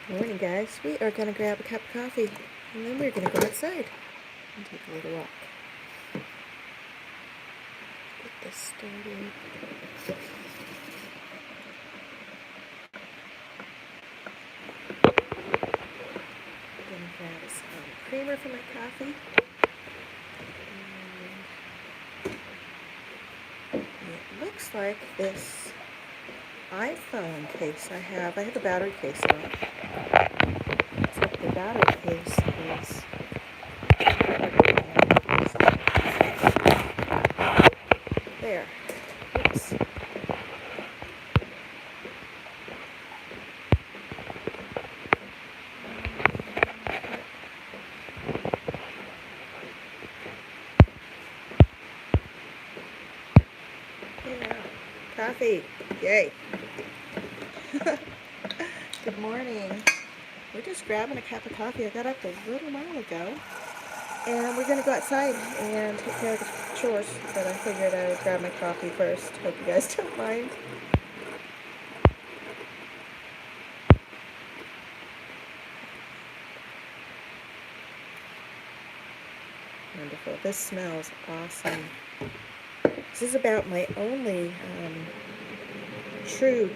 Morning, guys. We are going to grab a cup of coffee, and then we're going to go outside and take a little walk. Get this started. I'm going to grab some creamer for my coffee. And it looks like this iPhone case I have a battery case on it. Except the battery case is there. Oops. Yeah. Coffee. Yay. Good morning. We're just grabbing a cup of coffee. I got up a little while ago. And we're going to go outside and take care of the chores. But I figured I would grab my coffee first. Hope you guys don't mind. Wonderful. This smells awesome. This is about my only true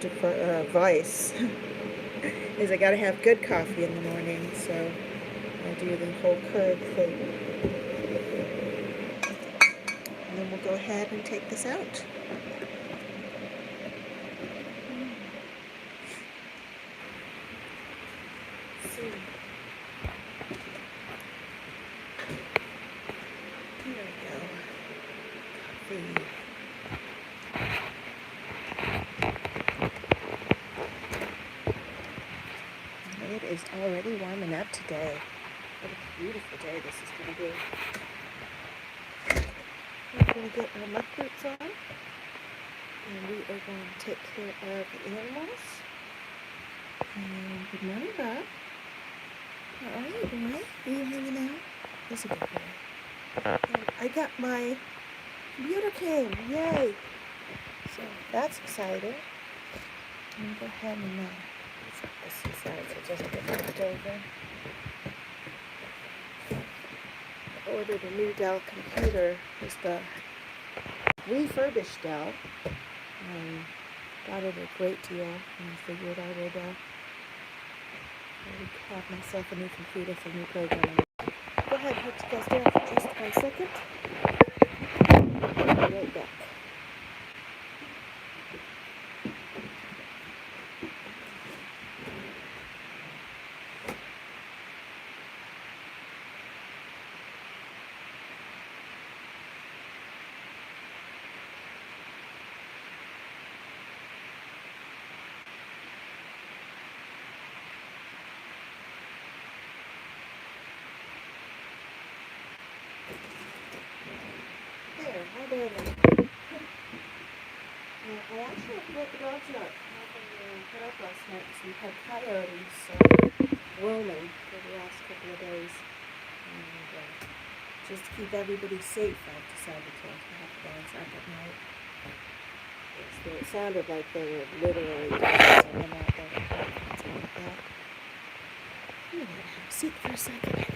vice. Is I got to have good coffee in the morning. So I'll do the whole Keurig thing. And then we'll go ahead and take this out. Let's see. Here we go. Coffee. It is already warming up today. What a beautiful day this is going to be. We're going to get our muck boots on, and we are going to take care of the animals. And good morning, Bob. How are you, boy? Are you hanging out? He's a good boy. And I got my computer came. Yay! So that's exciting. I'm going to go ahead and set this aside so it doesn't get knocked over. I ordered a new Dell computer. It's the refurbished Dell. Got it at a great deal, and I figured I would have myself a new computer for new programming. Go ahead, hold you guys down for just 1 second. I'll be right back. Hi there. I actually let the dogs out. I put up last night because we had coyotes roaming for the last couple of days. And just to keep everybody safe, I've decided to have the dogs out at night. It sounded like they were literally dancing out there. Something like that. I'm going to have a seat for a second.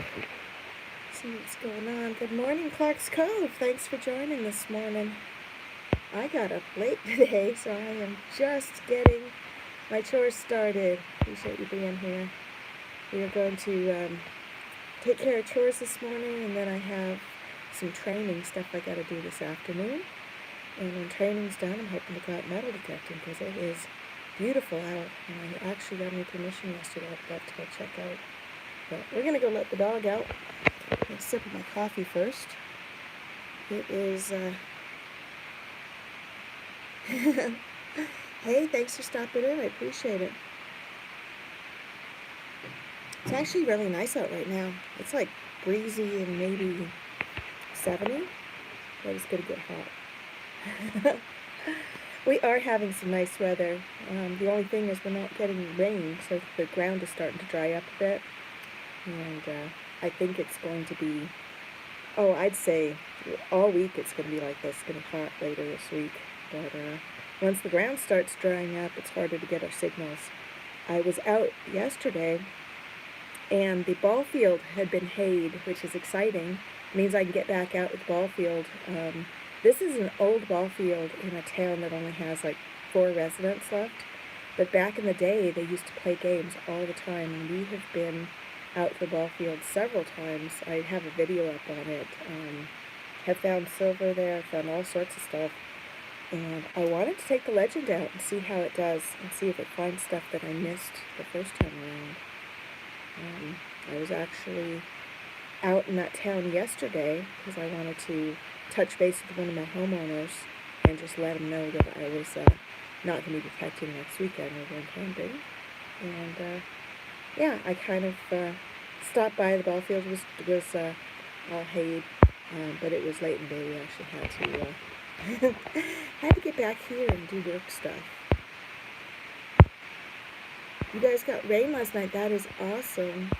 See what's going on. Good morning, Clark's Cove. Thanks for joining this morning. I got up late today, so I am just getting my chores started. Appreciate you being here. We are going to take care of chores this morning, and then I have some training stuff I got to do this afternoon. And when training's done, I'm hoping to go out metal detecting because it is beautiful out. And I actually got any permission yesterday. I'd love to go check out. But we're going to go let the dog out. I'll sip of my coffee first. It is, hey, thanks for stopping in. I appreciate it. It's actually really nice out right now. It's like breezy and maybe 70, but it's going to get hot. We are having some nice weather. The only thing is we're not getting rain, so the ground is starting to dry up a bit. And I think it's going to be, I'd say all week it's going to be like this. It's going to be hot later this week. But once the ground starts drying up, it's harder to get our signals. I was out yesterday, and the ball field had been hayed, which is exciting. It means I can get back out with the ball field. This is an old ball field in a town that only has like 4 residents left. But back in the day, they used to play games all the time, and we have been out to the ball field several times. I have a video up on it. Have found silver there, found all sorts of stuff. And I wanted to take the legend out and see how it does, and see if it finds stuff that I missed the first time around. I was actually out in that town yesterday because I wanted to touch base with one of my homeowners and just let them know that I was not going to be protecting next weekend. We're going camping. And yeah, I kind of stopped by. The ball field was all hayed, but it was late in the day. We actually had to get back here and do work stuff. You guys got rain last night. That is awesome.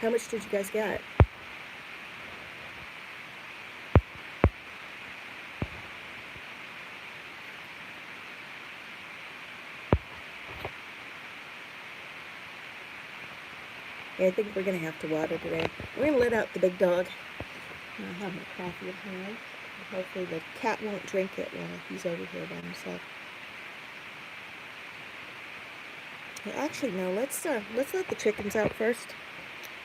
How much did you guys get? Yeah, I think we're going to have to water today. We're going to let out the big dog. I'll have my coffee at home. Hopefully the cat won't drink it while he's over here by himself. Actually, no, let's let the chickens out first.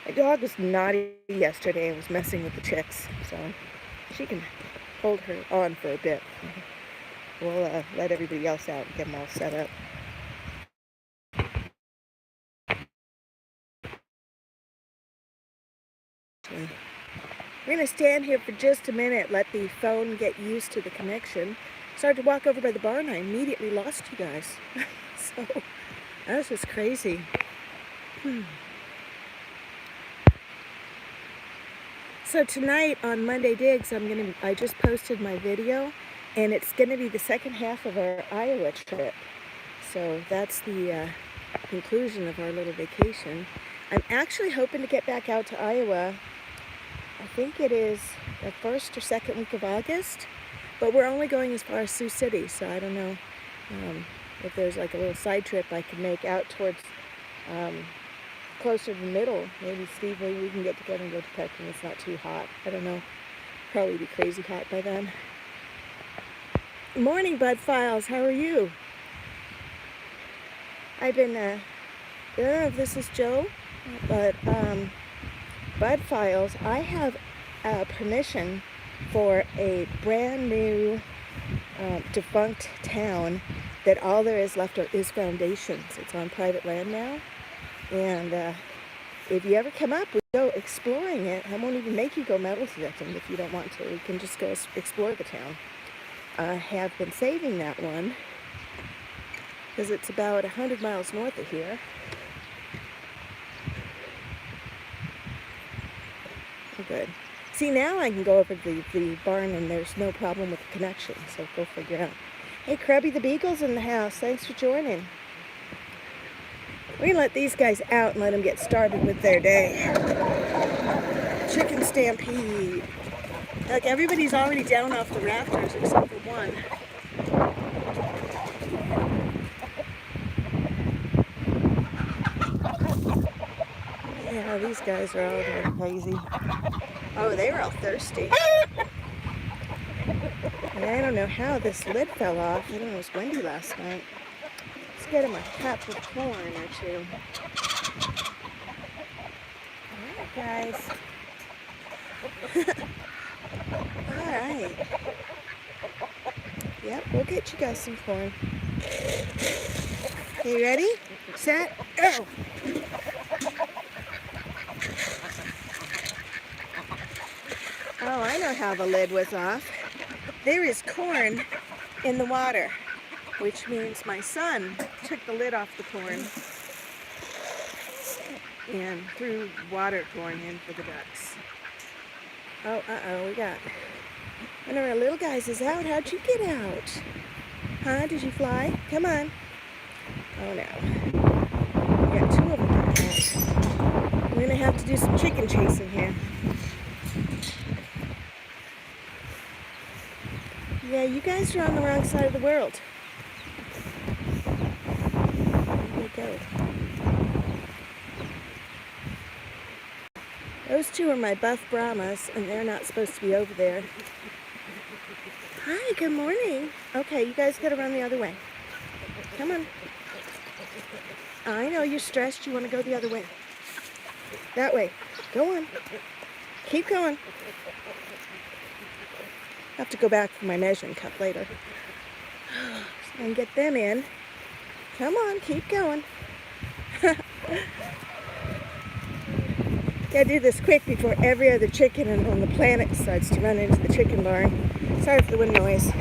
My dog was naughty yesterday and was messing with the chicks, so she can hold her on for a bit. We'll let everybody else out and get them all set up. We're going to stand here for just a minute, let the phone get used to the connection. Started to walk over by the barn, I immediately lost you guys. So that was just crazy. So tonight on Monday Digs, I just posted my video, and it's going to be the second half of our Iowa trip. So that's the conclusion of our little vacation. I'm actually hoping to get back out to Iowa. I think it is the first or second week of August, but we're only going as far as Sioux City, so I don't know if there's like a little side trip I can make out towards closer to the middle. Maybe Steve, maybe we can get together and go to Peck when it's not too hot. I don't know. Probably be crazy hot by then. Morning, Bud Files. How are you? I've been, I don't know if this is Joe, but Bud Files, I have permission for a brand new defunct town that all there is left is foundations. It's on private land now. And if you ever come up, we go exploring it. I won't even make you go metal detecting if you don't want to. We can just go explore the town. I have been saving that one because it's about 100 miles north of here. Oh, good. See, now I can go over to the barn and there's no problem with the connection, so go figure out. Hey, Krabby the Beagle's in the house. Thanks for joining. We're going to let these guys out and let them get started with their day. Chicken stampede. Look, everybody's already down off the rafters except for one. Yeah, these guys are all going crazy. Oh, they were all thirsty. And I don't know how this lid fell off. I don't know, it was windy last night. Let's get him a cup of corn or two. Alright, guys. Alright. Yep, we'll get you guys some corn. Okay, you ready? Set, go! Oh, I know how the lid was off. There is corn in the water, which means my son took the lid off the corn and threw water corn in for the ducks. Oh, we got one of our little guys is out. How'd you get out? Huh? Did you fly? Come on. Oh, no. We got 2 of them out. We're going to have to do some chicken chasing here. Yeah, you guys are on the wrong side of the world. Here we go. Those two are my buff Brahmas, and they're not supposed to be over there. Hi, good morning. Okay, you guys gotta run the other way. Come on. I know you're stressed. You want to go the other way. That way. Go on. Keep going. I have to go back for my measuring cup later. So I can get them in. Come on, keep going. Gotta do this quick before every other chicken on the planet decides to run into the chicken barn. Sorry for the wind noise.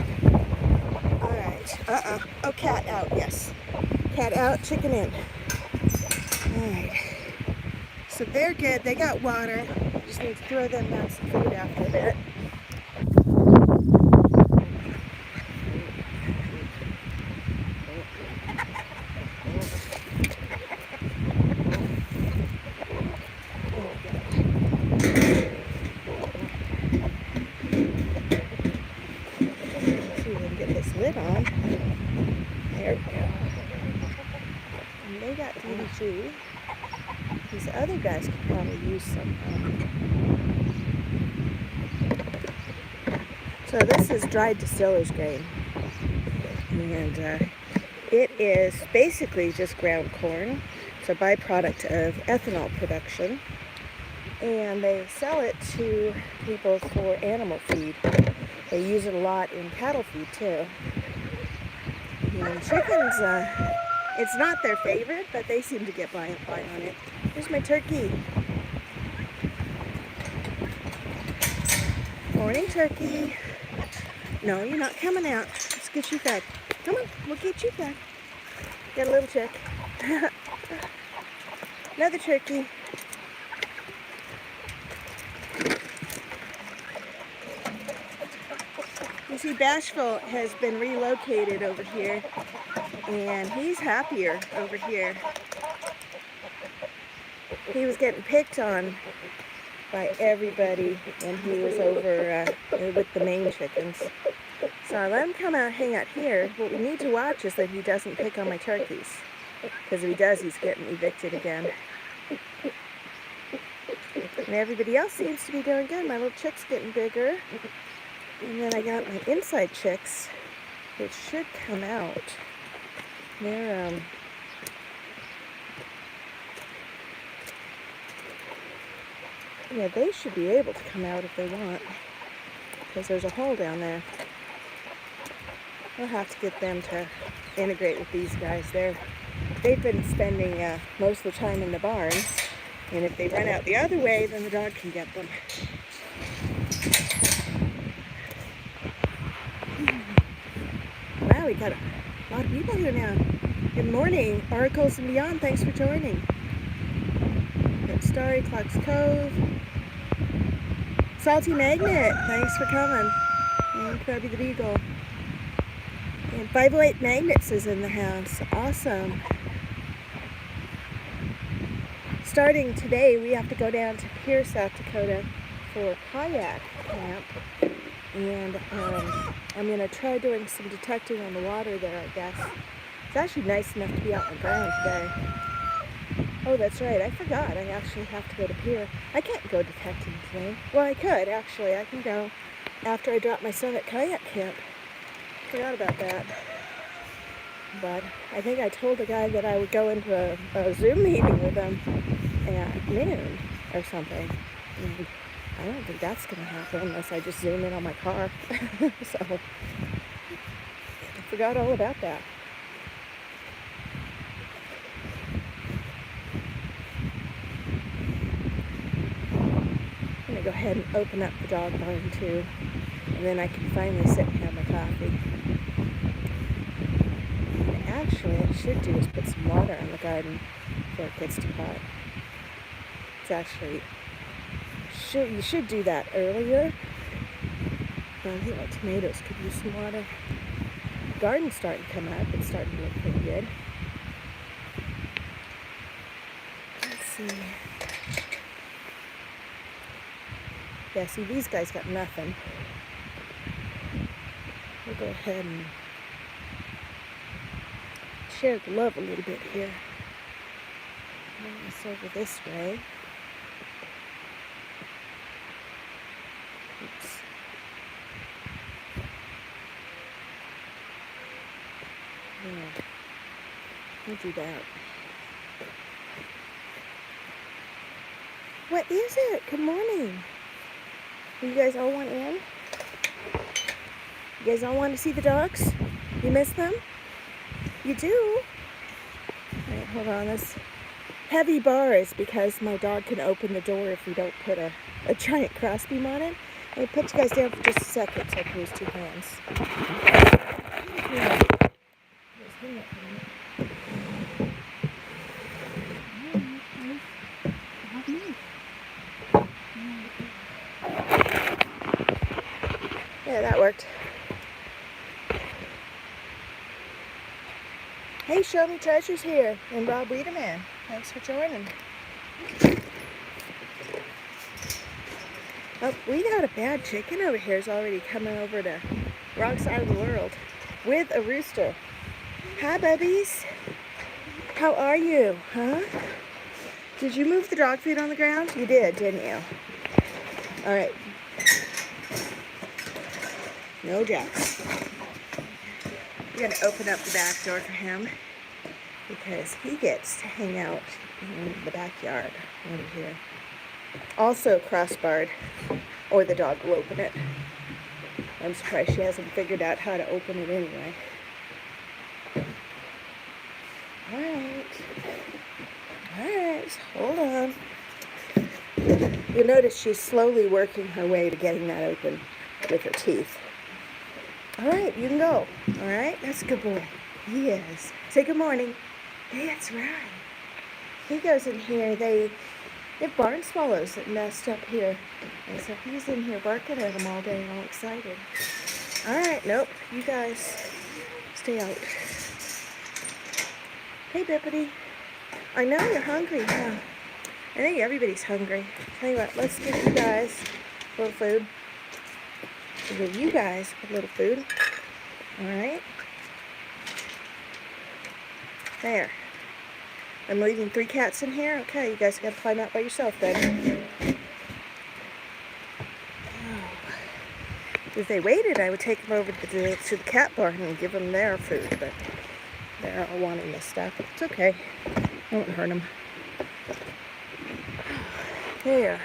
Alright. Oh, cat out, yes. Cat out, chicken in. Alright. So they're good. They got water. Just need to throw them down some food after a bit. Lid on. There we go. And they got DDG. These other guys could probably use some. So this is dried Distillers grain. And it is basically just ground corn. It's a byproduct of ethanol production. And they sell it to people for animal feed. They use it a lot in cattle feed too. And chickens, it's not their favorite, but they seem to get by on it. Here's my turkey. Morning, turkey. No, you're not coming out. Let's get you fed. Come on, we'll get you fed. Got a little chick. Another turkey. You see, Bashful has been relocated over here, and he's happier over here. He was getting picked on by everybody when he was over with the Maine chickens. So I let him come out, hang out here. What we need to watch is that he doesn't pick on my turkeys, because if he does, he's getting evicted again. And everybody else seems to be doing good. My little chick's getting bigger. And then I got my inside chicks, which should come out. They're, yeah, they should be able to come out if they want, because there's a hole down there. I'll have to get them to integrate with these guys. They've been spending most of the time in the barn, and if they run out the other way, then the dog can get them. Wow, we got a lot of people here now. Good morning, Oracles and Beyond. Thanks for joining. Got Starry, Clark's Cove. Salty Magnet, thanks for coming. And Krabby the Beagle. And 508 Magnets is in the house. Awesome. Starting today, we have to go down to Pierre, South Dakota for kayak camp. And I'm going to try doing some detecting on the water there, I guess. It's actually nice enough to be out on the ground today. Oh, that's right. I forgot. I actually have to go to Pierre. I can't go detecting today. Well, I could, actually. I can go after I drop my son at kayak camp. Forgot about that. But I think I told the guy that I would go into a Zoom meeting with him at noon or something. And I don't think that's going to happen unless I just zoom in on my car. So, I forgot all about that. I'm going to go ahead and open up the dog barn too. And then I can finally sit and have my coffee. And actually, what I should do is put some water on the garden before it gets too hot. It's actually... you should do that earlier. But I think my tomatoes could use some water. The garden's starting to come up. It's starting to look pretty good. Let's see. Yeah, see, these guys got nothing. We'll go ahead and share the love a little bit here. Move this over this way. We'll do that. What is it? Good morning. You guys all want in? You guys all want to see the dogs? You miss them? You do? All right, hold on. This heavy bar is because my dog can open the door if we don't put a giant crossbeam on it. Let me put you guys down for just a second so I can use two hands. Yeah, that worked. Hey, Show Me Treasures here, and Rob Wiedemann. Thanks for joining. Oh, we got a bad chicken over here. Is already coming over to wrong side of the world with a rooster. Hi, bubbies. How are you, huh? Did you move the dog food on the ground? You did, didn't you? All right. No jacks. We're going to open up the back door for him because he gets to hang out in the backyard over here. Also crossbarred, or the dog will open it. I'm surprised she hasn't figured out how to open it anyway. Alright, hold on. You'll notice she's slowly working her way to getting that open with her teeth. Alright, you can go. Alright, that's a good boy. Yes. Say good morning. That's right. He goes in here. They have barn swallows that nest up here. And so he's in here barking at them all day, all excited. Alright, nope. You guys stay out. Hey, Bippity. I know you're hungry, huh? I think everybody's hungry. Tell you what, let's give you guys a little food. We'll give you guys a little food. Alright? There. I'm leaving 3 cats in here. Okay, you guys gotta climb out by yourself then. If they waited, I would take them over to the cat barn and give them their food, but they're all wanting this stuff. It's okay. I won't hurt them. There.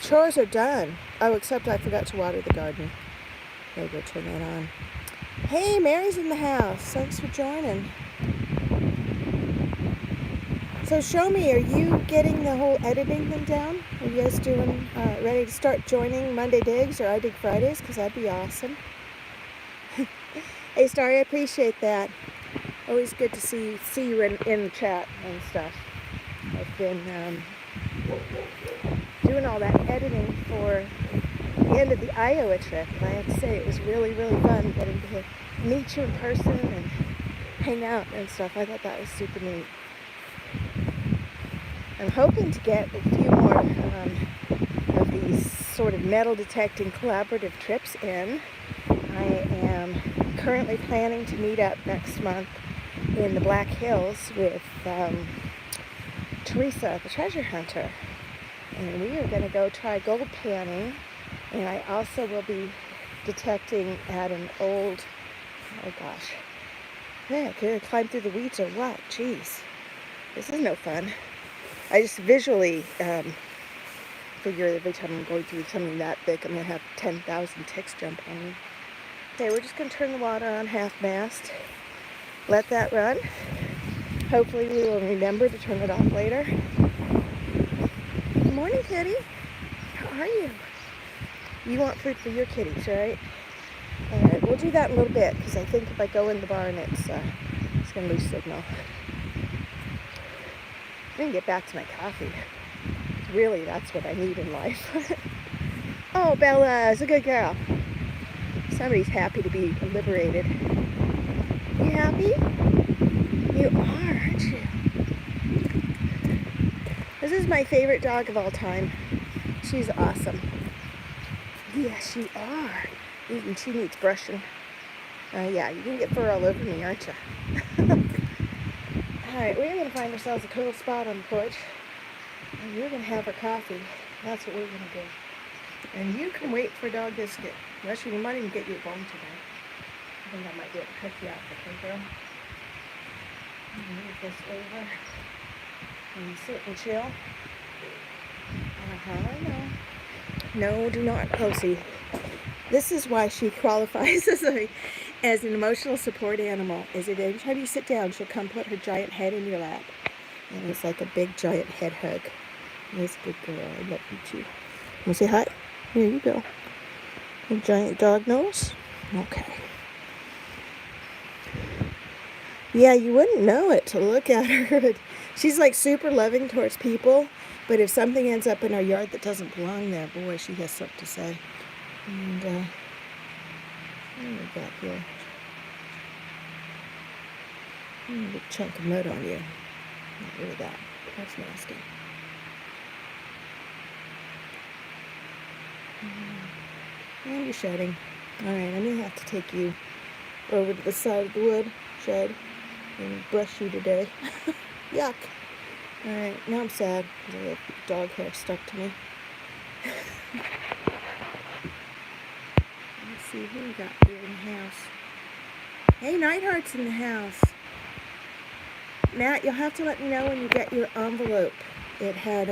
Chores are done. Oh, except I forgot to water the garden. I'll go turn that on. Hey, Mary's in the house. Thanks for joining. So show me, are you getting the whole editing thing down? Are you guys doing, ready to start joining Monday Digs or I Dig Fridays? Because that'd be awesome. Hey, Starry, I appreciate that. Always good to see you in the chat and stuff. I've been doing all that editing for the end of the Iowa trip, and I have to say it was really, really fun getting to meet you in person and hang out and stuff. I thought that was super neat. I'm hoping to get a few more of these sort of metal detecting collaborative trips in. I am currently planning to meet up next month in the Black Hills with Teresa, the treasure hunter. And we are going to go try gold panning. And I also will be detecting at an old, oh gosh. Yeah, can I climb through the weeds or what? Jeez. This is no fun. I just visually figure every time I'm going through something that big, I'm going to have 10,000 ticks jump on me. Okay, we're just going to turn the water on half-mast. Let that run. Hopefully we will remember to turn it off later. Good morning, kitty. How are you? You want food for your kitties, right? Alright, we'll do that in a little bit, because I think if I go in the barn, it's going to lose signal. I'm going to get back to my coffee. Really, that's what I need in life. Oh, Bella's a good girl. Somebody's happy to be liberated. You happy? You are, aren't you? This is my favorite dog of all time. She's awesome. Yes, you are. Even she needs brushing. Yeah, you can get fur all over me, aren't you? Alright, we're going to find ourselves a cool spot on the porch. And we're going to have our coffee. That's what we're going to do. And you can wait for dog biscuit. Actually, we might even get you a bone today. I think I might be able to cook you out, okay, girl? Move this over and sit and chill. No, do not. Oh, see, this is why she qualifies as an emotional support animal. Is that every time you sit down, she'll come put her giant head in your lap. And it's like a big giant head hug. Nice good girl. I love you too. Want to say hi? Here you go. A giant dog nose. Okay. Yeah, you wouldn't know it to look at her. She's like super loving towards people, but if something ends up in our yard that doesn't belong there, boy, she has something to say. And what do we got here? A big chunk of mud on you. Get rid of that. That's nasty. And you're shedding. Alright, I'm going to have to take you over to the side of the wood shed and brush you today. Yuck. Alright, now I'm sad because I have dog hair stuck to me. Let's see, who we got here in the house? Hey, Nightheart's in the house. Matt, you'll have to let me know when you get your envelope. It had,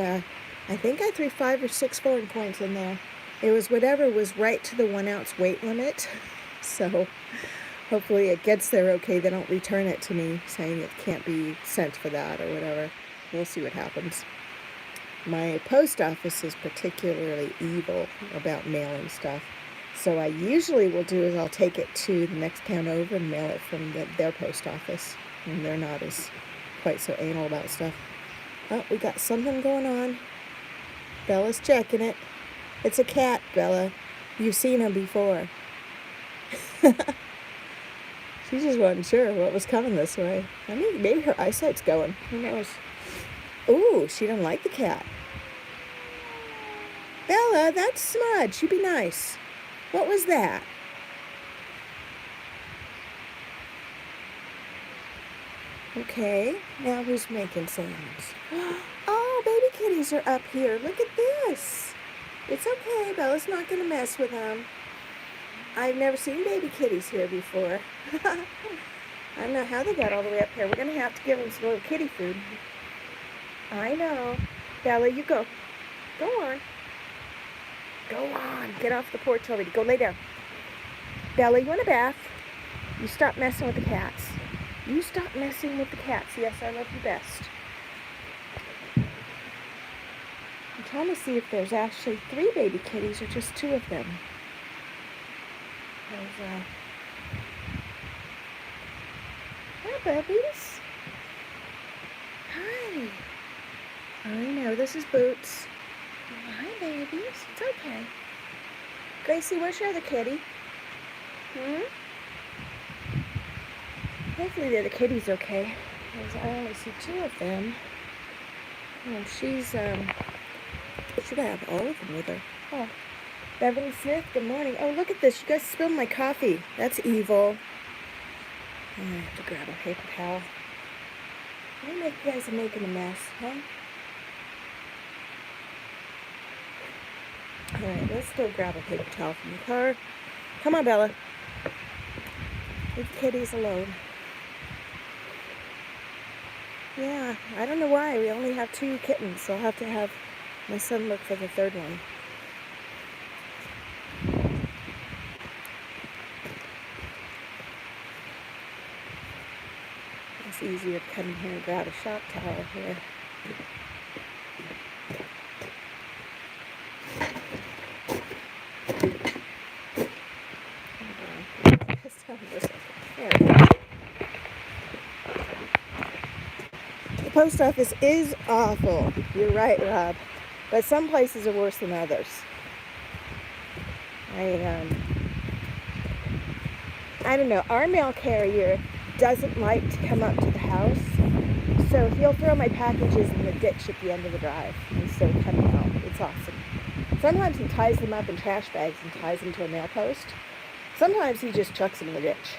I think I threw 5 or 6 foreign coins in there. It was whatever was right to the 1 ounce weight limit. So hopefully it gets there okay. They don't return it to me saying it can't be sent for that or whatever. We'll see what happens. My post office is particularly evil about mailing stuff. So I usually will do is I'll take it to the next town over and mail it from their post office. And they're not as quite so anal about stuff. Oh, we got something going on. Bella's checking it. It's a cat, Bella. You've seen him before. She just wasn't sure what was coming this way. I mean, maybe her eyesight's going. Who knows? Ooh, she didn't like the cat. Bella, that's Smudge. You be nice. What was that? Okay, now who's making sounds? Oh, baby kitties are up here. Look at this. It's okay. Bella's not going to mess with them. I've never seen baby kitties here before. I don't know how they got all the way up here. We're going to have to give them some little kitty food. I know. Bella, you go. Go on. Go on. Get off the porch already. Go lay down. Bella, you want a bath? You stop messing with the cats. You stop messing with the cats. Yes, I love you best. I'm trying to see if there's actually 3 baby kitties or just 2 of them. Hi, bubbies. Hi. I know, this is Boots. Oh, hi, babies. It's okay. Gracie, where's your other kitty? Hopefully the other kitty's okay, because I only see 2 of them. And she's, should have all of them with her. Oh, Beverly Smith, good morning. Oh, look at this. You guys spilled my coffee. That's evil. I have to grab a paper towel. You guys are making a mess, huh? Alright, let's go grab a paper towel from the car. Come on, Bella. Leave the kitties alone. Yeah, I don't know why. We only have 2 kittens, so I'll have to have my son look for the 3rd one. It's easier to come in here and grab a shop towel here. There we go. The post office is awful. You're right, Rob. But some places are worse than others. I don't know. Our mail carrier doesn't like to come up to the house, so he'll throw my packages in the ditch at the end of the drive instead of coming out. It's awesome. Sometimes he ties them up in trash bags and ties them to a mail post. Sometimes he just chucks them in the ditch.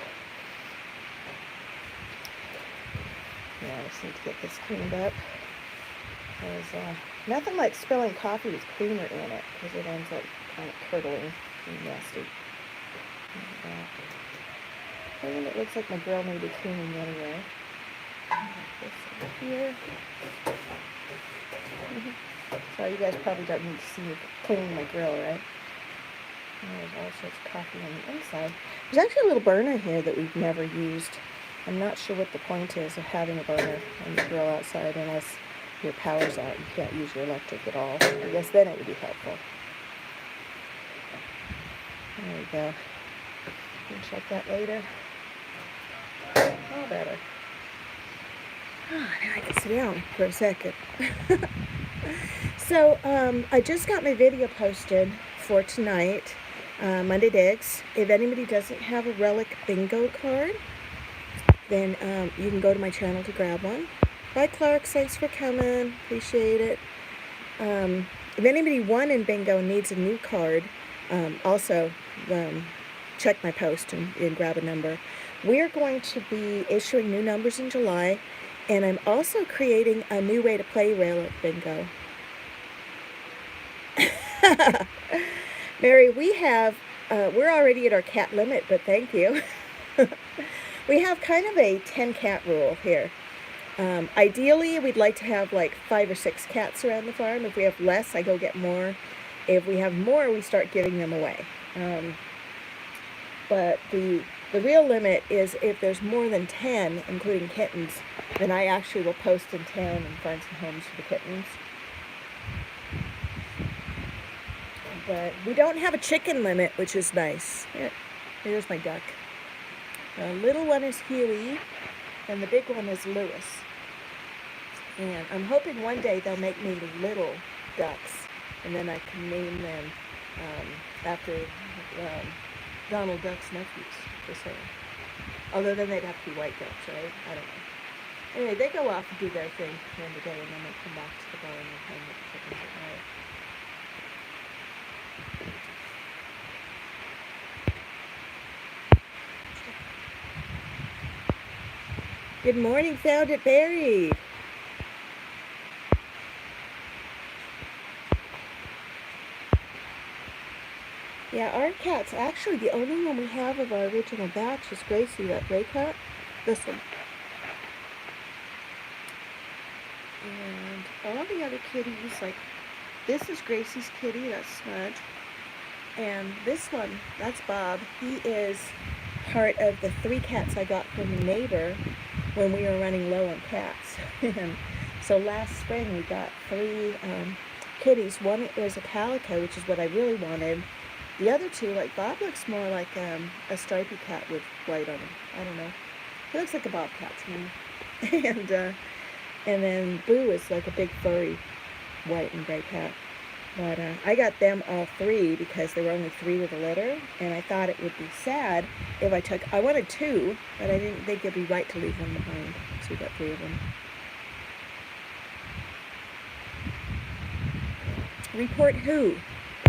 Yeah, I just need to get this cleaned up. There's nothing like spilling coffee with creamer in it, because it ends up kind of curdling and nasty. And it looks like my grill may be cleaning anyway. This over here. Sorry, you guys probably don't need to see me cleaning my grill, right? And there's all sorts of coffee on the inside. There's actually a little burner here that we've never used. I'm not sure what the point is of having a burner on the grill outside unless your power's out. You can't use your electric at all. I guess then it would be helpful. There we go. You can check that later. All better. Oh, now I can sit down for a second. So, I just got my video posted for tonight, Monday Digs. If anybody doesn't have a Relic Bingo card, then you can go to my channel to grab one. Bye, Clark. Thanks for coming. Appreciate it. If anybody won in Bingo and needs a new card, also check my post and grab a number. We are going to be issuing new numbers in July, and I'm also creating a new way to play Relic Bingo. Mary, we're already at our cat limit, but thank you. We have kind of a 10 cat rule here. Ideally, we'd like to have like 5 or 6 cats around the farm. If we have less, I go get more. If we have more, we start giving them away. But the real limit is if there's more than 10, including kittens, then I actually will post in town and find some homes for the kittens. But we don't have a chicken limit, which is nice. Here's my duck. The little one is Huey, and the big one is Lewis. And I'm hoping one day they'll make me little ducks, and then I can name them after Donald Duck's nephews, for sale. Although then they'd have to be white ducks, right? I don't know. Anyway, they go off and do their thing during the day, and then they come back to the barn and hang with the chickens at night. Good morning, Found It Buried. Yeah, our cat's actually the only one we have of our original batch is Gracie, that gray cat. This one. And all the other kitties, like this is Gracie's kitty, that's Smudge. And this one, that's Bob. He is part of the 3 cats I got from a neighbor when we were running low on cats. And so last spring we got 3 kitties. One is a calico, which is what I really wanted. The other 2, like Bob looks more like a stripy cat with white on him. I don't know. He looks like a bobcat to me. And then Boo is like a big furry white and gray cat. But I got them all 3 because there were only 3 with a litter, and I thought it would be sad if I wanted 2, but I didn't think it'd be right to leave one behind, so we got 3 of them. Report who?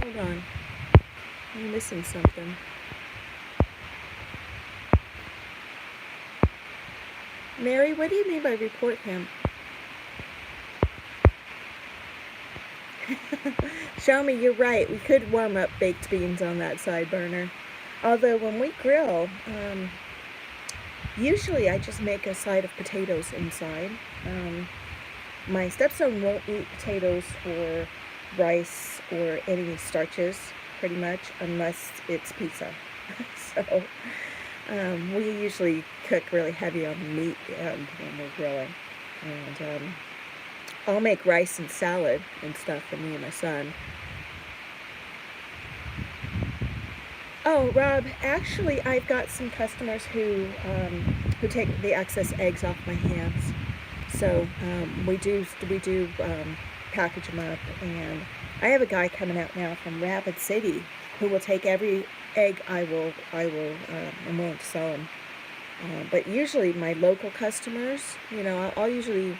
Hold on. I'm missing something. Mary, what do you mean by report him? Show me, you're right. We could warm up baked beans on that side burner. Although when we grill, usually I just make a side of potatoes inside. My stepson won't eat potatoes or rice or any starches, pretty much, unless it's pizza. So we usually cook really heavy on the meat when we're grilling. And I'll make rice and salad and stuff for me and my son. Oh, Rob, actually, I've got some customers who take the excess eggs off my hands. So we do package them up, and I have a guy coming out now from Rapid City who will take every egg I'm willing to sell him. But usually my local customers, I'll usually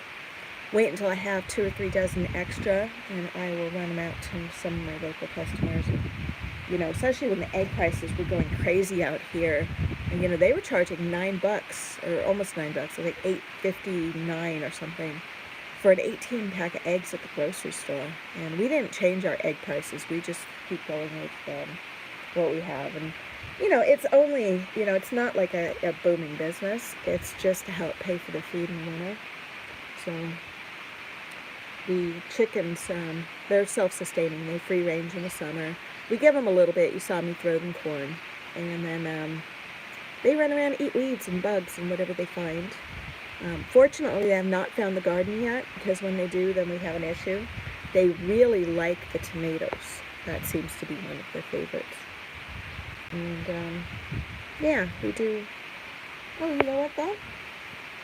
wait until I have 2 or 3 dozen extra, and I will run them out to some of my local customers. And, especially when the egg prices were going crazy out here, and they were charging $9 or almost $9, I think $8.59 or something, for an 18-pack of eggs at the grocery store. And we didn't change our egg prices. We just keep going with what we have. And it's only, it's not like a booming business. It's just to help pay for their feed in the winter. So the chickens, they're self-sustaining. They free range in the summer. We give them a little bit. You saw me throw them corn. And then they run around and eat weeds and bugs and whatever they find. Fortunately, they have not found the garden yet, because when they do, then we have an issue. They really like the tomatoes. That seems to be one of their favorites. And yeah, we do. Oh, you know what, though?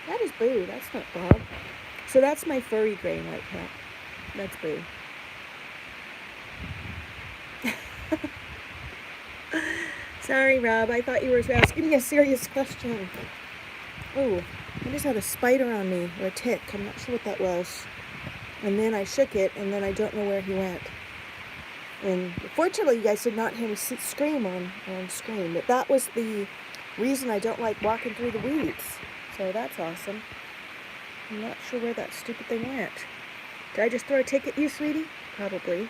That is Boo. That's not Bob. So that's my furry gray and white cat. That's Boo. Sorry, Rob. I thought you were asking me a serious question. Oh, I just had a spider on me, or a tick. I'm not sure what that was. And then I shook it, and then I don't know where he went. And fortunately, you guys did not hear me scream on screen. But that was the reason I don't like walking through the weeds. So that's awesome. I'm not sure where that stupid thing went. Did I just throw a tick at you, sweetie? Probably.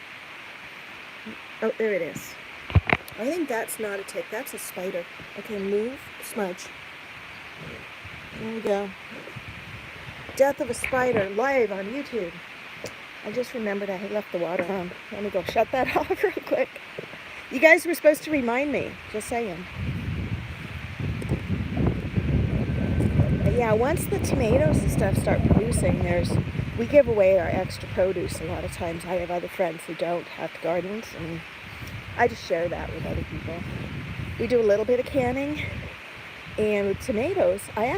Oh, there it is. I think that's not a tick. That's a spider. Okay, move. Smudge. There we go. Death of a spider, live on YouTube. I just remembered I had left the water on. Let me go shut that off real quick. You guys were supposed to remind me. Just saying. But yeah, once the tomatoes and stuff start producing, we give away our extra produce a lot of times. I have other friends who don't have gardens, and I just share that with other people. We do a little bit of canning, and with tomatoes, I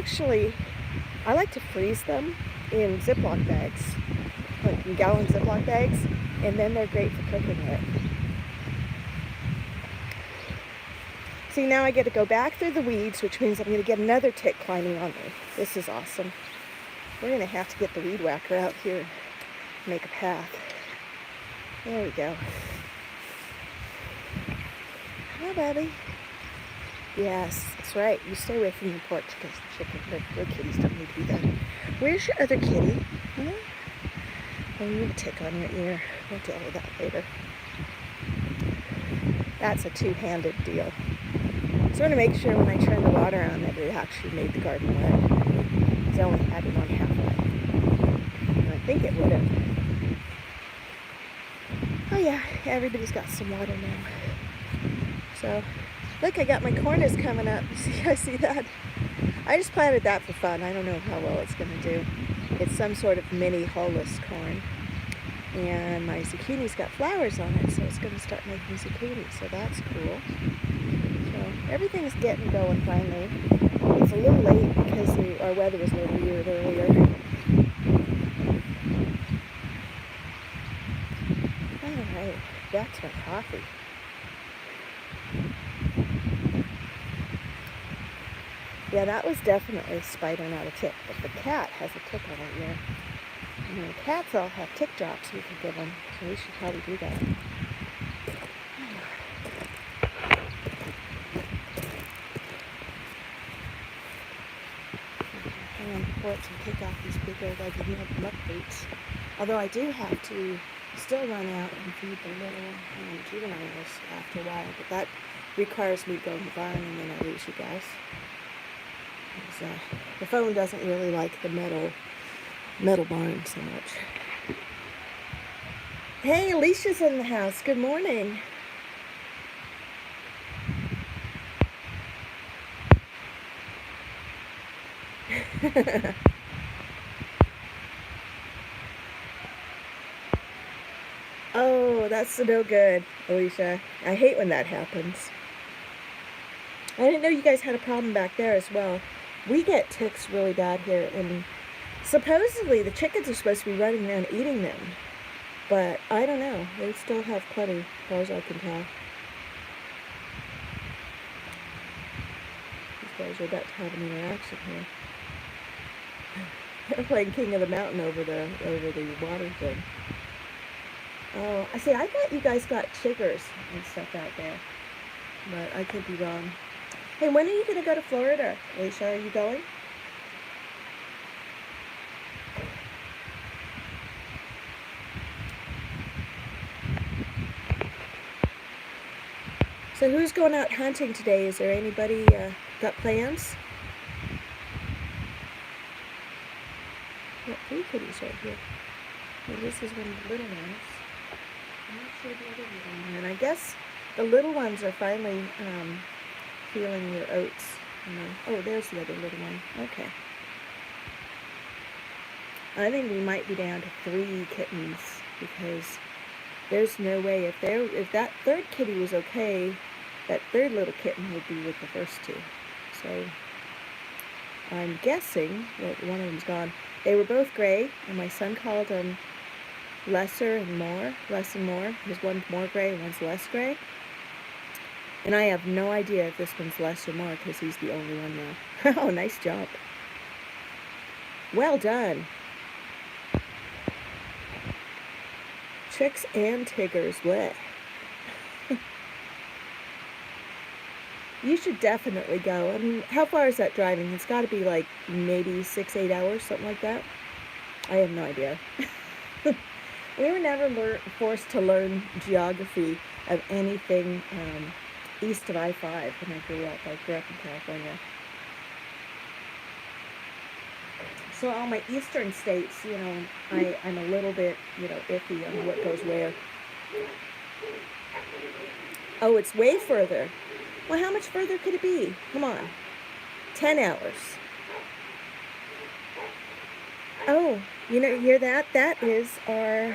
like to freeze them in Ziploc bags, like in gallon Ziploc bags, and then they're great for cooking with. See, now I get to go back through the weeds, which means I'm going to get another tick climbing on me. This is awesome. We're going to have to get the weed whacker out here and make a path. There we go. Hi, Bubby. Yes, that's right. You stay away from the porch because the kitties don't need to be there. Where's your other kitty? Huh? Oh, you have a tick on your ear. We'll deal with that later. That's a two-handed deal. So I want to make sure when I turn the water on that it actually made the garden wet. Because I only had it on halfway. And I think it would have. Oh yeah, everybody's got some water now. So, look, I got my corners coming up. I see that. I just planted that for fun. I don't know how well it's going to do. It's some sort of mini hulless corn. And my zucchini's got flowers on it, so it's going to start making zucchini. So that's cool. So everything's getting going finally. It's a little late because our weather was a little weird earlier. Alright, back to my coffee. Yeah, that was definitely a spider, not a tick. But the cat has a tick on her ear. And the cats all have tick drops we could give them. So we should probably do that. Hang on the porch and take off these big old ugly muck boots. Although I do have to still run out and feed the little juveniles after a while. But that requires me to go in the barn, and then I lose you guys. The phone doesn't really like the metal barn so much. Hey, Alicia's in the house. Good morning. Oh, that's no good, Alicia. I hate when that happens. I didn't know you guys had a problem back there as well. We get ticks really bad here, and supposedly the chickens are supposed to be running around eating them. But I don't know. They still have plenty, as far as I can tell. These guys are about to have an interaction here. They're playing King of the Mountain over the water thing. Oh, I see. I thought you guys got chiggers and stuff out there, but I could be wrong. Hey, when are you going to go to Florida, Alicia? Are you going? So who's going out hunting today? Is there anybody got plans? Got 3 kitties right here. Well, this is one of the little ones. I'm not sure the other little one. And I guess the little ones are finally feeling their oats. Oh, there's the other little one. Okay. I think we might be down to 3 kittens because there's no way if that third kitty was okay, that third little kitten would be with the first 2. So I'm guessing that one of them's gone. They were both gray, and my son called them lesser and more, less and more. There's one's more gray, one's less gray. And I have no idea if this one's less or more because he's the only one now. Oh, nice job. Well done. Chicks and Tiggers, bleh. You should definitely go. I mean, how far is that driving? It's got to be like maybe 6-8 hours, something like that. I have no idea. We were never forced to learn geography of anything east of I-5 when I grew up. I grew up in California. So all my eastern states, I'm a little bit, iffy on what goes where. Oh, it's way further. Well, how much further could it be? Come on. 10 hours. Oh, you hear that? That is our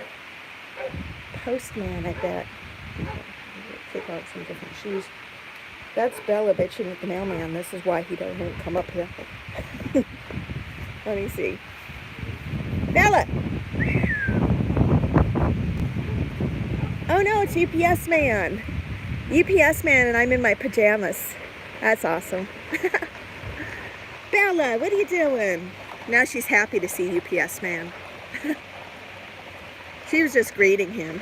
postman, I bet. Kick off some different shoes. That's Bella bitching at the mailman. This is why he don't come up here. Let me see. Bella! Oh no, it's UPS man. UPS man, and I'm in my pajamas. That's awesome. Bella, what are you doing? Now she's happy to see UPS man. She was just greeting him.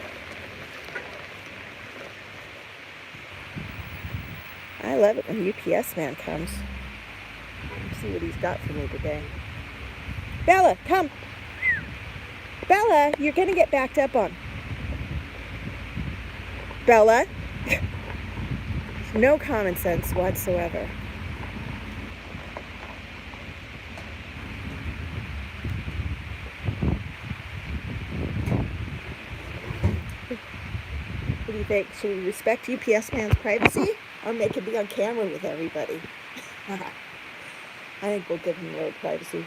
I love it when UPS man comes. Let's see what he's got for me today. Bella, come. Bella, you're going to get backed up on. Bella. No common sense whatsoever. What do you think? Should we respect UPS man's privacy or make him be on camera with everybody? I think we'll give him a little privacy.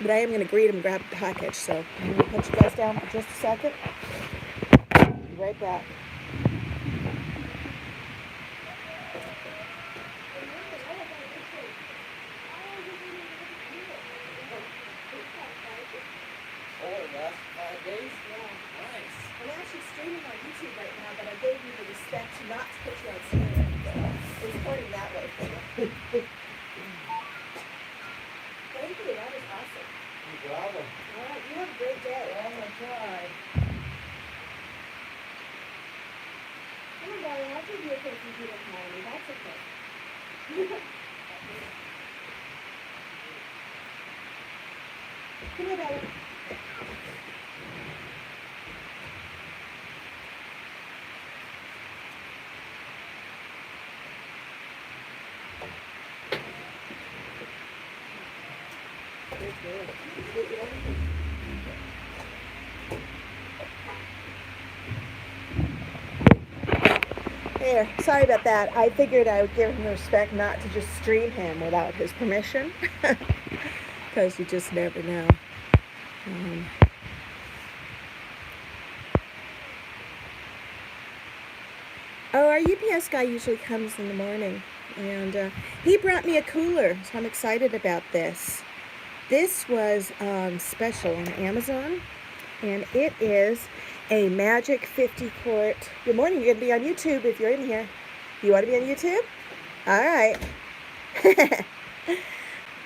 But I am going to greet him and grab a package, so I'm going to put you guys down for just a second. Be right back. I'm actually streaming on YouTube right now, but I gave you the respect not to put you on screen. I'm recording that way for you. Thank you, that was awesome. No problem. All right, you have a great day. I'm gonna try. Come on, darling, I'll give you a cookie if you don't mind me. That's okay. Come here, Bella. There, sorry about that. I figured I would give him the respect not to just stream him without his permission. Because you just never know. Oh, our UPS guy usually comes in the morning. And he brought me a cooler, so I'm excited about this. This was special on Amazon, and it is a magic 50-quart. Good morning, you're going to be on YouTube if you're in here. You want to be on YouTube? All right.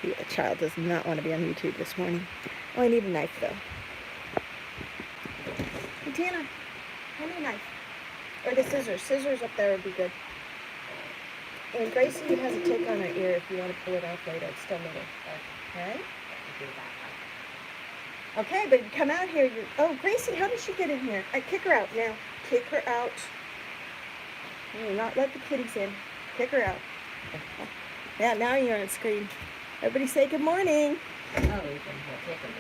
The child does not want to be on YouTube this morning. Oh, I need a knife, though. Hey, Tana, hand me a knife. Or the scissors. Scissors up there would be good. And Gracie has a tick on her ear if you want to pull it off later. It's still little. Okay? Okay, but come out here. Oh, Gracie, how did she get in here? I kick her out now. Kick her out. Not let the kitties in. Kick her out. Yeah, now you're on screen. Everybody say good morning.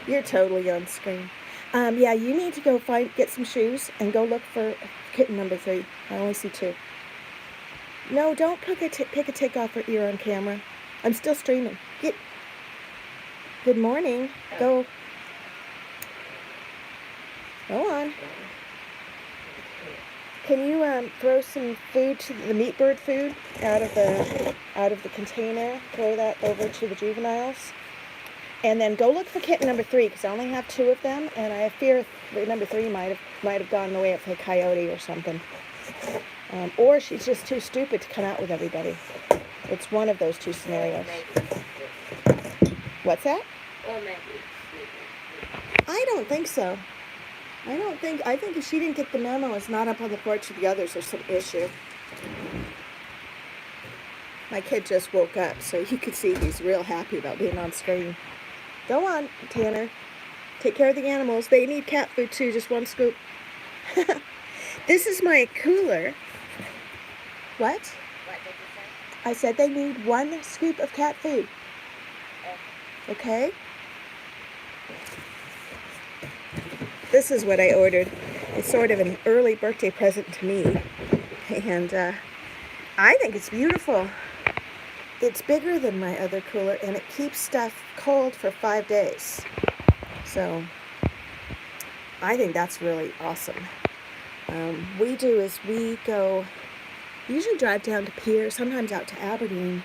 You're totally on screen. Yeah, you need to go get some shoes and go look for kitten number 3. I only see 2. No, don't pick a tick off her ear on camera. I'm still streaming. Good morning. Go on. Can you throw some food to the meat bird food out of the container? Throw that over to the juveniles, and then go look for kitten number 3 because I only have 2 of them, and I fear number 3 might have gone away with a coyote or something, or she's just too stupid to come out with everybody. It's one of those 2 scenarios. What's that? I don't think so. I think if she didn't get the memo, it's not up on the porch with the others, there's some issue. My kid just woke up, so you can see he's real happy about being on screen. Go on, Tanner. Take care of the animals. They need cat food too, just 1 scoop. This is my cooler. What? What did you say? I said they need 1 scoop of cat food. Okay? This is what I ordered. It's sort of an early birthday present to me. And I think it's beautiful. It's bigger than my other cooler, and it keeps stuff cold for 5 days. So I think that's really awesome. We usually drive down to Pierre, sometimes out to Aberdeen,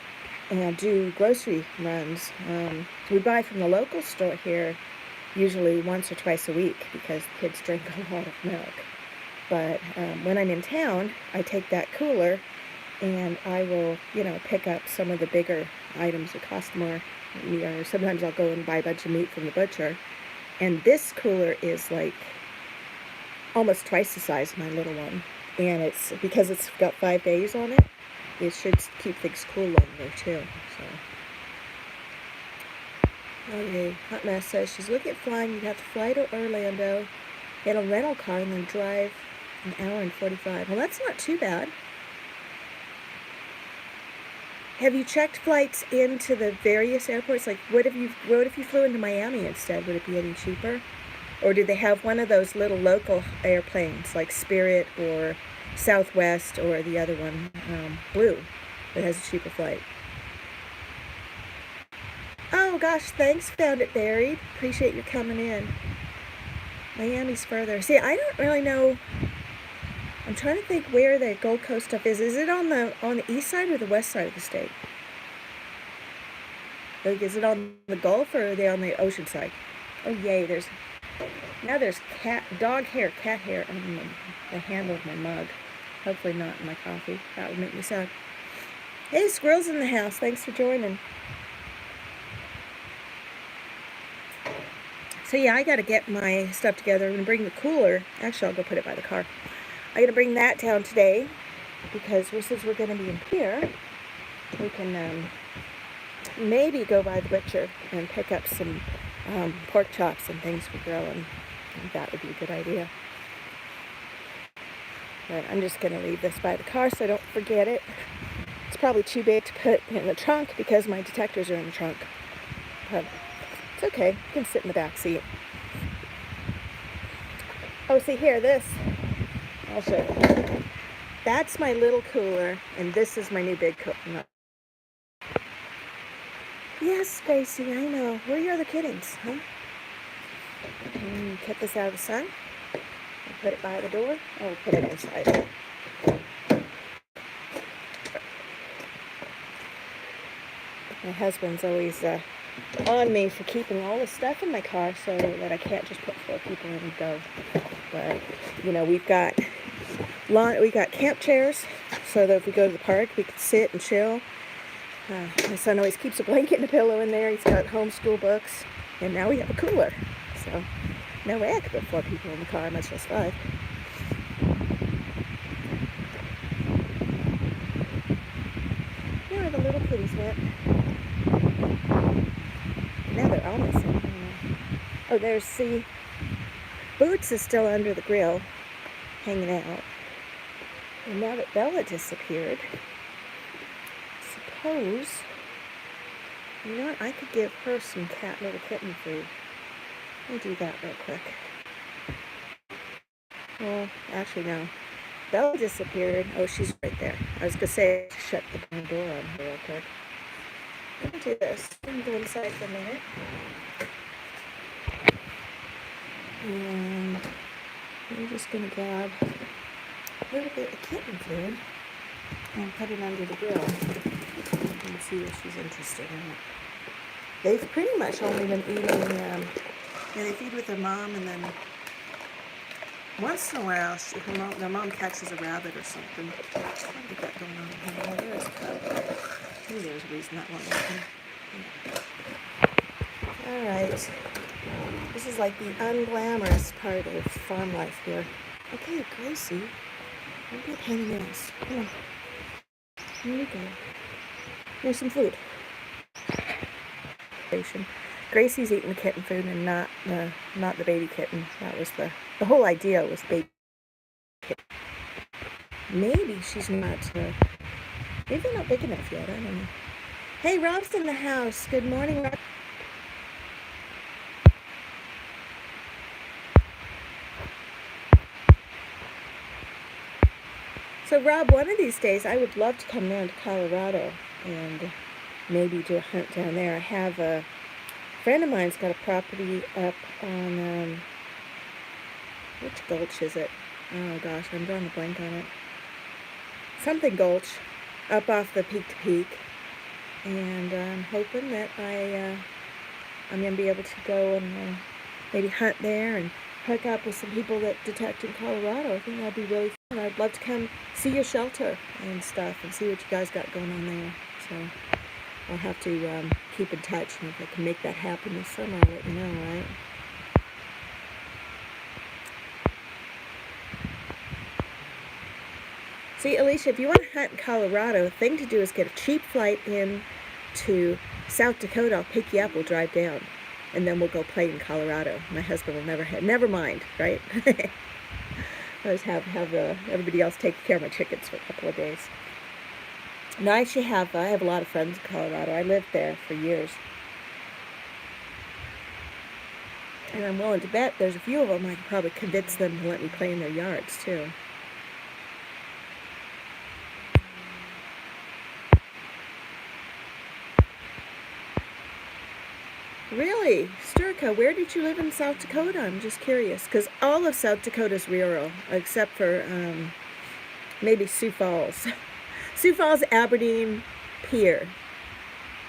and do grocery runs. We buy from the local store here usually once or twice a week because kids drink a lot of milk. But when I'm in town, I take that cooler and I will, pick up some of the bigger items that cost more. Sometimes I'll go and buy a bunch of meat from the butcher. And this cooler is like almost twice the size of my little one. And it's because it's got 5 days on it, it should keep things cool longer too. So. Okay, Hot Mess says she's looking at flying. You'd have to fly to Orlando, get a rental car, and then drive an hour and 45. Well, that's not too bad. Have you checked flights into the various airports? Like, what if you flew into Miami instead? Would it be any cheaper? Or do they have one of those little local airplanes, like Spirit or Southwest or the other one, Blue, that has a cheaper flight? Oh gosh, thanks, Found It Buried. Appreciate you coming in. Miami's further. See, I don't really know. I'm trying to think where the Gold Coast stuff is. Is it on the east side or the west side of the state? Like, is it on the Gulf or are they on the ocean side? Oh yay, there's cat hair on the handle of my mug. Hopefully not in my coffee. That would make me sad. Hey, squirrels in the house. Thanks for joining. So yeah, I got to get my stuff together. I'm going to bring the cooler. Actually, I'll go put it by the car. I'm going to bring that down today because since we're going to be in Pierre, we can maybe go by the butcher and pick up some pork chops and things for grilling. I think that would be a good idea. But I'm just going to leave this by the car so I don't forget it. It's probably too big to put in the trunk because my detectors are in the trunk. But it's okay. You can sit in the back seat. Oh, see here, this. I'll show you. That's my little cooler, and this is my new big cooler. No. Yes, Gracie, I know. Where are your other kittens, huh? Get this out of the sun. I'll put it by the door. I'll put it inside. My husband's always on me for keeping all the stuff in my car so that I can't just put 4 people in and go. But, we've got camp chairs so that if we go to the park, we can sit and chill. My son always keeps a blanket and a pillow in there. He's got homeschool books. And now we have a cooler. So, no way I could put 4 people in the car, much less 5. There are the little kitties went. Now they're almost in. Oh, there's the Boots is still under the grill, hanging out. And now that Bella disappeared, suppose, you know what, I could give her some little kitten food. Let me do that real quick. Well, actually no. Bella disappeared. Oh, she's right there. I was going to say, shut the barn door on her real quick. Let me do this. Let me go inside for a minute. And I'm just going to grab a little bit of kitten food and put it under the grill and see if she's interested in it. They've pretty much only been eating, they feed with their mom, and then once in a while their mom catches a rabbit or something. What have we got going on here? Oh, there's a cup. Maybe there's a reason that one open. Alright. This is like the unglamorous part of farm life here. Okay, Gracie. Don't be a pain in the ass. Come on. Here you go. Here's some food. Gracie's eating the kitten food and not the baby kitten. That was the whole idea was baby kitten. Maybe she's not. Maybe they're not big enough yet. I don't know. Hey, Rob's in the house. Good morning, Rob. So, Rob, one of these days I would love to come down to Colorado and maybe do a hunt down there. I have a friend of mine's got a property up on, which gulch is it? Oh gosh, I'm drawing a blank on it. Something gulch, up off the peak to peak. And I'm hoping that I'm going to be able to go and maybe hunt there and hook up with some people that detect in Colorado. I think that'd be really fun. I'd love to come see your shelter and stuff and see what you guys got going on there. So I'll have to keep in touch, and if I can make that happen this summer, I'll let you know, right? See, Alicia, if you want to hunt in Colorado, the thing to do is get a cheap flight in to South Dakota. I'll pick you up, we'll drive down, and then we'll go play in Colorado. My husband will never mind, right? I just have everybody else take care of my chickens for a couple of days. No, I actually have a lot of friends in Colorado. I lived there for years. And I'm willing to bet there's a few of them I could probably convince them to let me play in their yards, too. Really? Sturka, where did you live in South Dakota? I'm just curious, because all of South Dakota is rural, except for maybe Sioux Falls. Sioux Falls, Aberdeen, Pierre,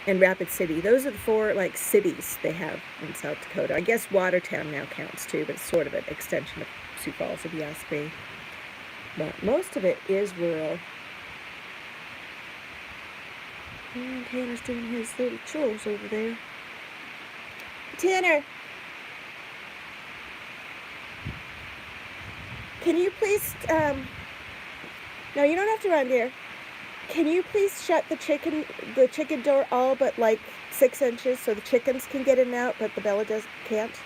and Rapid City. Those are the four, like, cities they have in South Dakota. I guess Watertown now counts, too, but it's sort of an extension of Sioux Falls, if you ask me. But most of it is rural. And Tanner's doing his little chores over there. Tanner, can you please, no, you don't have to run, dear. Can you please shut the chicken door all but like 6 inches so the chickens can get in and out, but the Bella can't? Okay.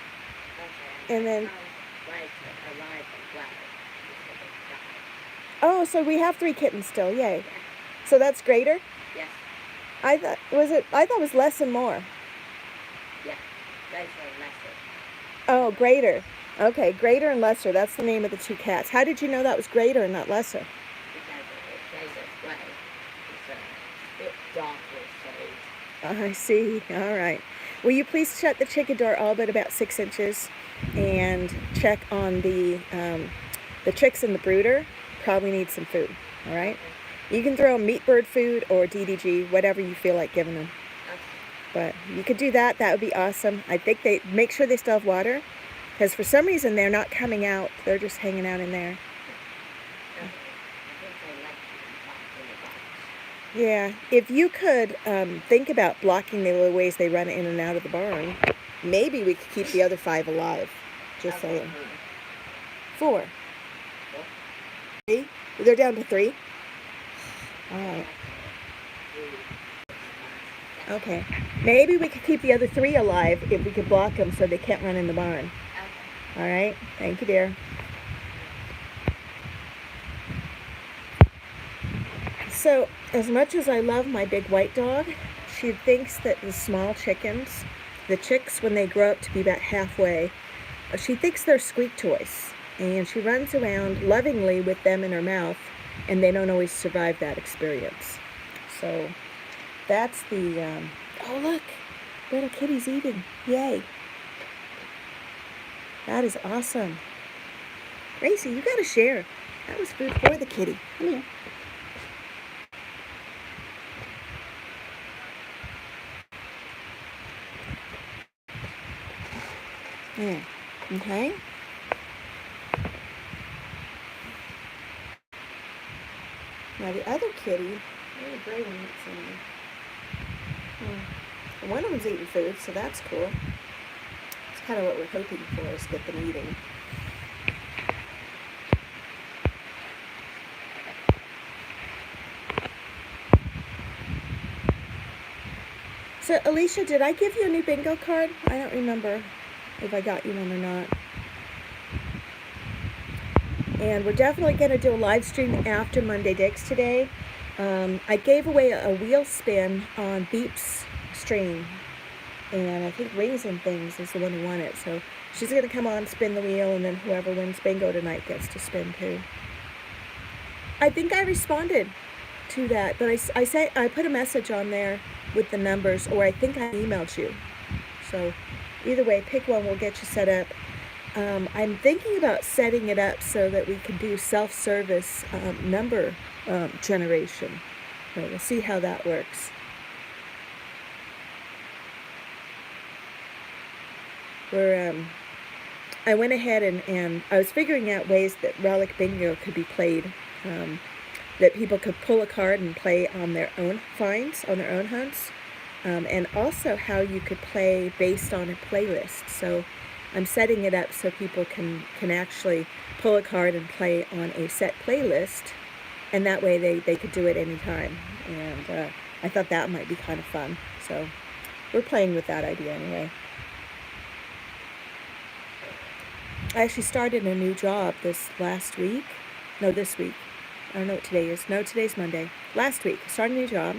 And then, oh, so we have 3 kittens still, yay. So that's greater? Yes. I thought it was less and more. Yeah. Lesser. Oh, greater. Okay, greater and lesser. That's the name of the 2 cats. How did you know that was greater and not lesser? Because it plays this way. It's a bit darker shade. I see. All right. Will you please shut the chicken door all but about 6 inches and check on the chicks and the brooder? Probably need some food. All right. You can throw them meat bird food or DDG, whatever you feel like giving them. But you could do that. That would be awesome. I think they make sure they still have water, because for some reason they're not coming out. They're just hanging out in there. Yeah. If you could think about blocking the little ways they run in and out of the barn, maybe we could keep the other 5 alive. Just saying. 4. 3? They're down to 3? All right. Okay. Maybe we could keep the other 3 alive if we could block them so they can't run in the barn. Okay. All right. Thank you, dear. So, as much as I love my big white dog, she thinks that the small chickens, the chicks, when they grow up to be about halfway, she thinks they're squeak toys. And she runs around lovingly with them in her mouth, and they don't always survive that experience. So, that's the, oh look, little kitty's eating. Yay. That is awesome. Gracie, you gotta share. That was food for the kitty. Come here. Yeah. Okay. Now the other kitty, the gray one that's in there. One of them's eating food, so that's cool. It's kind of what we're hoping for, is get them eating. So Alicia, did I give you a new bingo card? I don't remember if I got you one or not. And we're definitely going to do a live stream after Monday Digs today. I gave away a wheel spin on Beep's stream, and I think Raisin Things is the one who won it. So she's going to come on, spin the wheel, and then whoever wins bingo tonight gets to spin too. I think I responded to that, but I put a message on there with the numbers, or I think I emailed you. So either way, pick one, we'll get you set up. I'm thinking about setting it up so that we can do self-service number generation. So we'll see how that works. I went ahead and I was figuring out ways that Relic Bingo could be played, that people could pull a card and play on their own finds, on their own hunts, and also how you could play based on a playlist. So I'm setting it up so people can actually pull a card and play on a set playlist, and that way they could do it anytime. And I thought that might be kind of fun. So we're playing with that idea anyway. I actually started a new job this week. I don't know what today is. No, today's Monday. Last week, I started a new job.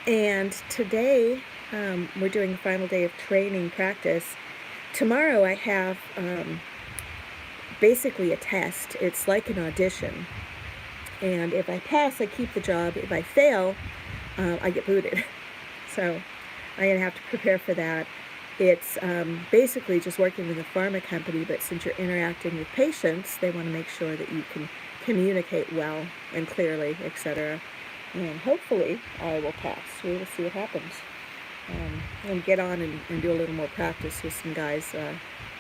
And today, we're doing the final day of training practice. Tomorrow I have basically a test. It's like an audition. And if I pass, I keep the job. If I fail, I get booted. So I'm going to have to prepare for that. It's basically just working with a pharma company, but since you're interacting with patients, they want to make sure that you can communicate well and clearly, etc. And hopefully I will pass. We will see what happens. I'm going to get on and do a little more practice with some guys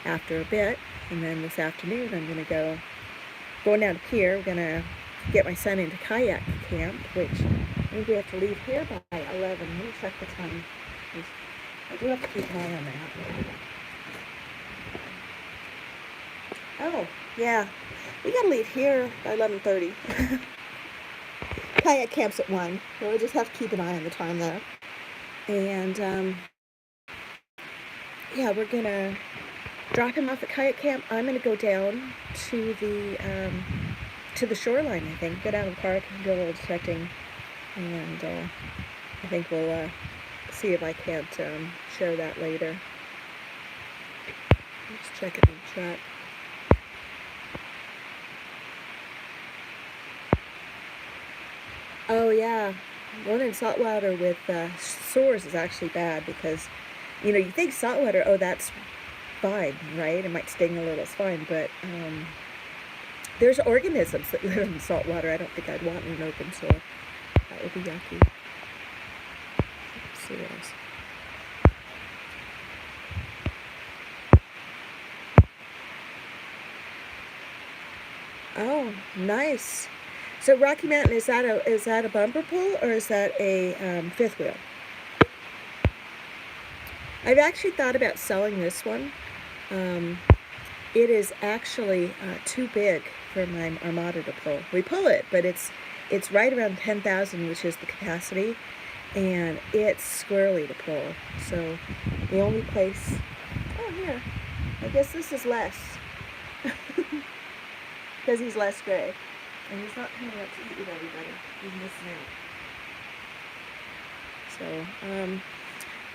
after a bit. And then this afternoon I'm going to going down to pier. We're going to get my son into kayak camp, which I think we have to leave here by 11. Let me check the time. I do have to keep an eye on that. Oh, yeah. We got to leave here by 11:30. Kayak camp's at 1. So we just have to keep an eye on the time there. And, yeah, we're going to drop him off at kayak camp. I'm going to go down to the shoreline, I think. Go down to the park and do a little trekking. And I think we'll see if I can't share that later. Let's check it in the chat. Oh, yeah. One in saltwater with sores is actually bad because, you think saltwater, oh, that's fine, right? It might sting a little, it's fine, but there's organisms that live in saltwater. I don't think I'd want an open sore. That would be yucky. Let's see what else. Oh, nice. So Rocky Mountain, is that a bumper pull or is that a fifth wheel? I've actually thought about selling this one. It is actually too big for my Armada to pull. We pull it, but it's right around 10,000, which is the capacity. and it's squirrely to pull. So the only place, oh here, I guess this is less, because he's less gray, and he's not coming up to eat with everybody. He's missing out. So,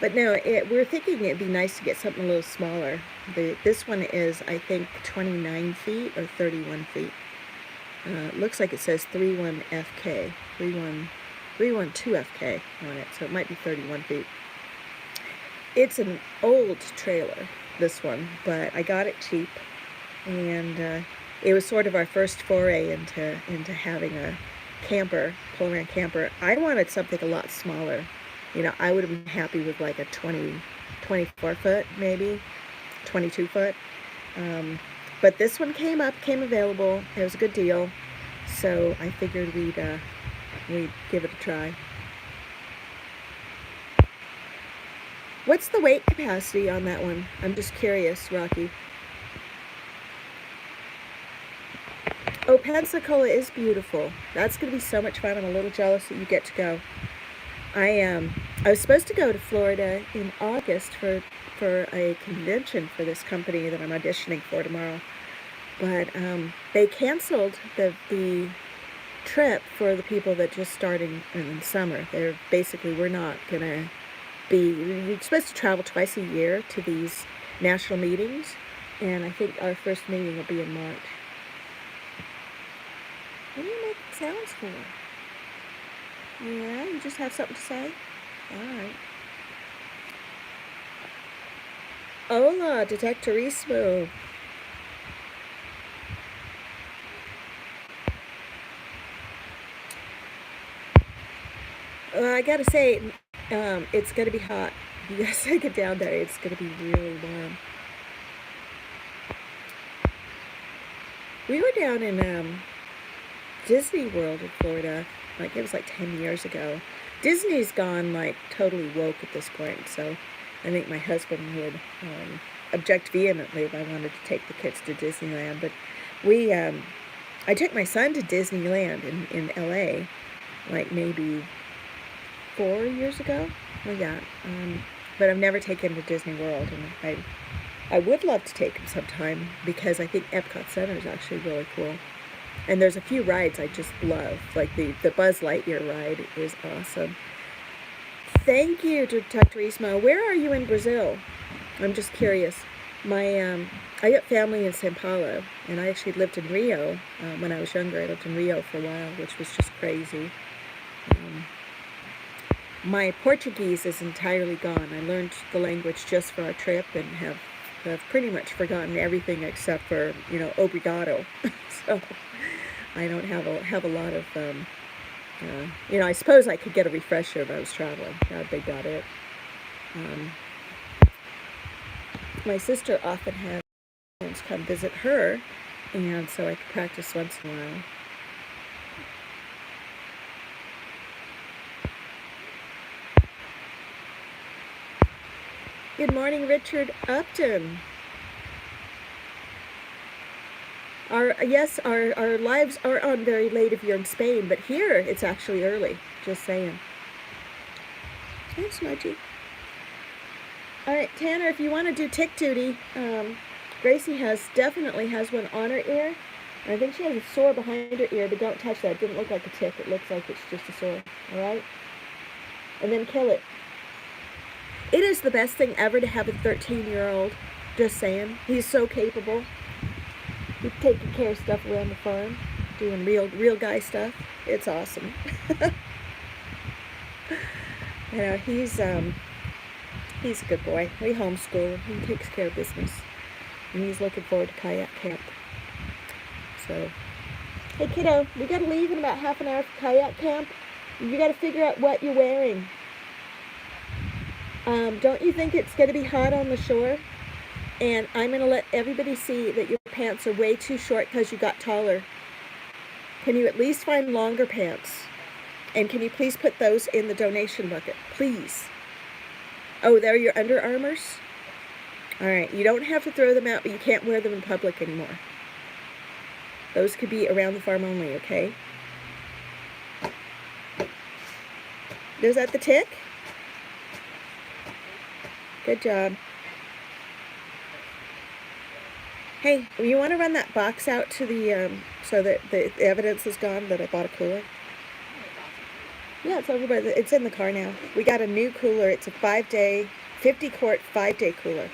but no, we're thinking it'd be nice to get something a little smaller. This one is, I think, 29 feet or 31 feet. Looks like it says 31FK, 312FK on it, so it might be 31 feet. It's an old trailer, this one, but I got it cheap, and it was sort of our first foray into having a camper, pull-around camper. I wanted something a lot smaller. You know, I would have been happy with like a 24 foot, maybe 22 foot. But this one came available. It was a good deal, so I figured we'd give it a try. What's the weight capacity on that one? I'm just curious, Rocky. Oh, Pensacola is beautiful. That's going to be so much fun. I'm a little jealous that you get to go. I was supposed to go to Florida in August for a convention for this company that I'm auditioning for tomorrow, but they canceled the trip for the people that just starting in summer. We're not gonna be. You're supposed to travel twice a year to these national meetings, and I think our first meeting will be in March. What are you making sounds for? Yeah, you just have something to say? Alright. Hola, Detectorismo. I gotta say, it's gonna be hot. You guys get down there, it's gonna be really warm. We were down in Disney World in Florida. Like, it was like 10 years ago. Disney's gone, like, totally woke at this point, so I think my husband would object vehemently if I wanted to take the kids to Disneyland. But I took my son to Disneyland in LA, like, maybe 4 years ago. Well, yeah. But I've never taken him to Disney World, and I would love to take him sometime, because I think Epcot Center is actually really cool. And there's a few rides I just love, like the Buzz Lightyear ride is awesome. Thank you, Detectorismo. Where are you in Brazil? I'm just curious. I got family in São Paulo, and I actually lived in Rio when I was younger. I lived in Rio for a while, which was just crazy. My Portuguese is entirely gone. I learned the language just for our trip and have pretty much forgotten everything except for, obrigado. So I don't have a lot of, I suppose I could get a refresher if I was traveling. That would be about it. My sister often has friends come visit her, and so I could practice once in a while. Good morning, Richard Upton. Our lives are on very late if you're in Spain, but here it's actually early. Just saying. Hey, Smudgy. All right, Tanner, if you want to do tick duty, Gracie definitely has one on her ear. And I think she has a sore behind her ear, but don't touch that. It didn't look like a tick. It looks like it's just a sore. All right? And then kill it. It is the best thing ever to have a 13-year-old. Just saying. He's so capable. He's taking care of stuff around the farm, doing real guy stuff. It's awesome. He's a good boy. We homeschool him. He takes care of business. And he's looking forward to kayak camp. So, hey kiddo, we gotta leave in about half an hour for kayak camp. You gotta figure out what you're wearing. Don't you think it's gonna be hot on the shore? And I'm gonna let everybody see that your pants are way too short because you got taller. Can you at least find longer pants? And can you please put those in the donation bucket, please? Oh, they're your Under Armours? All right, you don't have to throw them out, but you can't wear them in public anymore. Those could be around the farm only, okay? Is that the tick? Good job. Hey, you want to run that box out to the, so that the evidence is gone that I bought a cooler? Yeah, it's over by the, it's in the car now. We got a new cooler. It's a 5-day, 50-quart, 5-day cooler.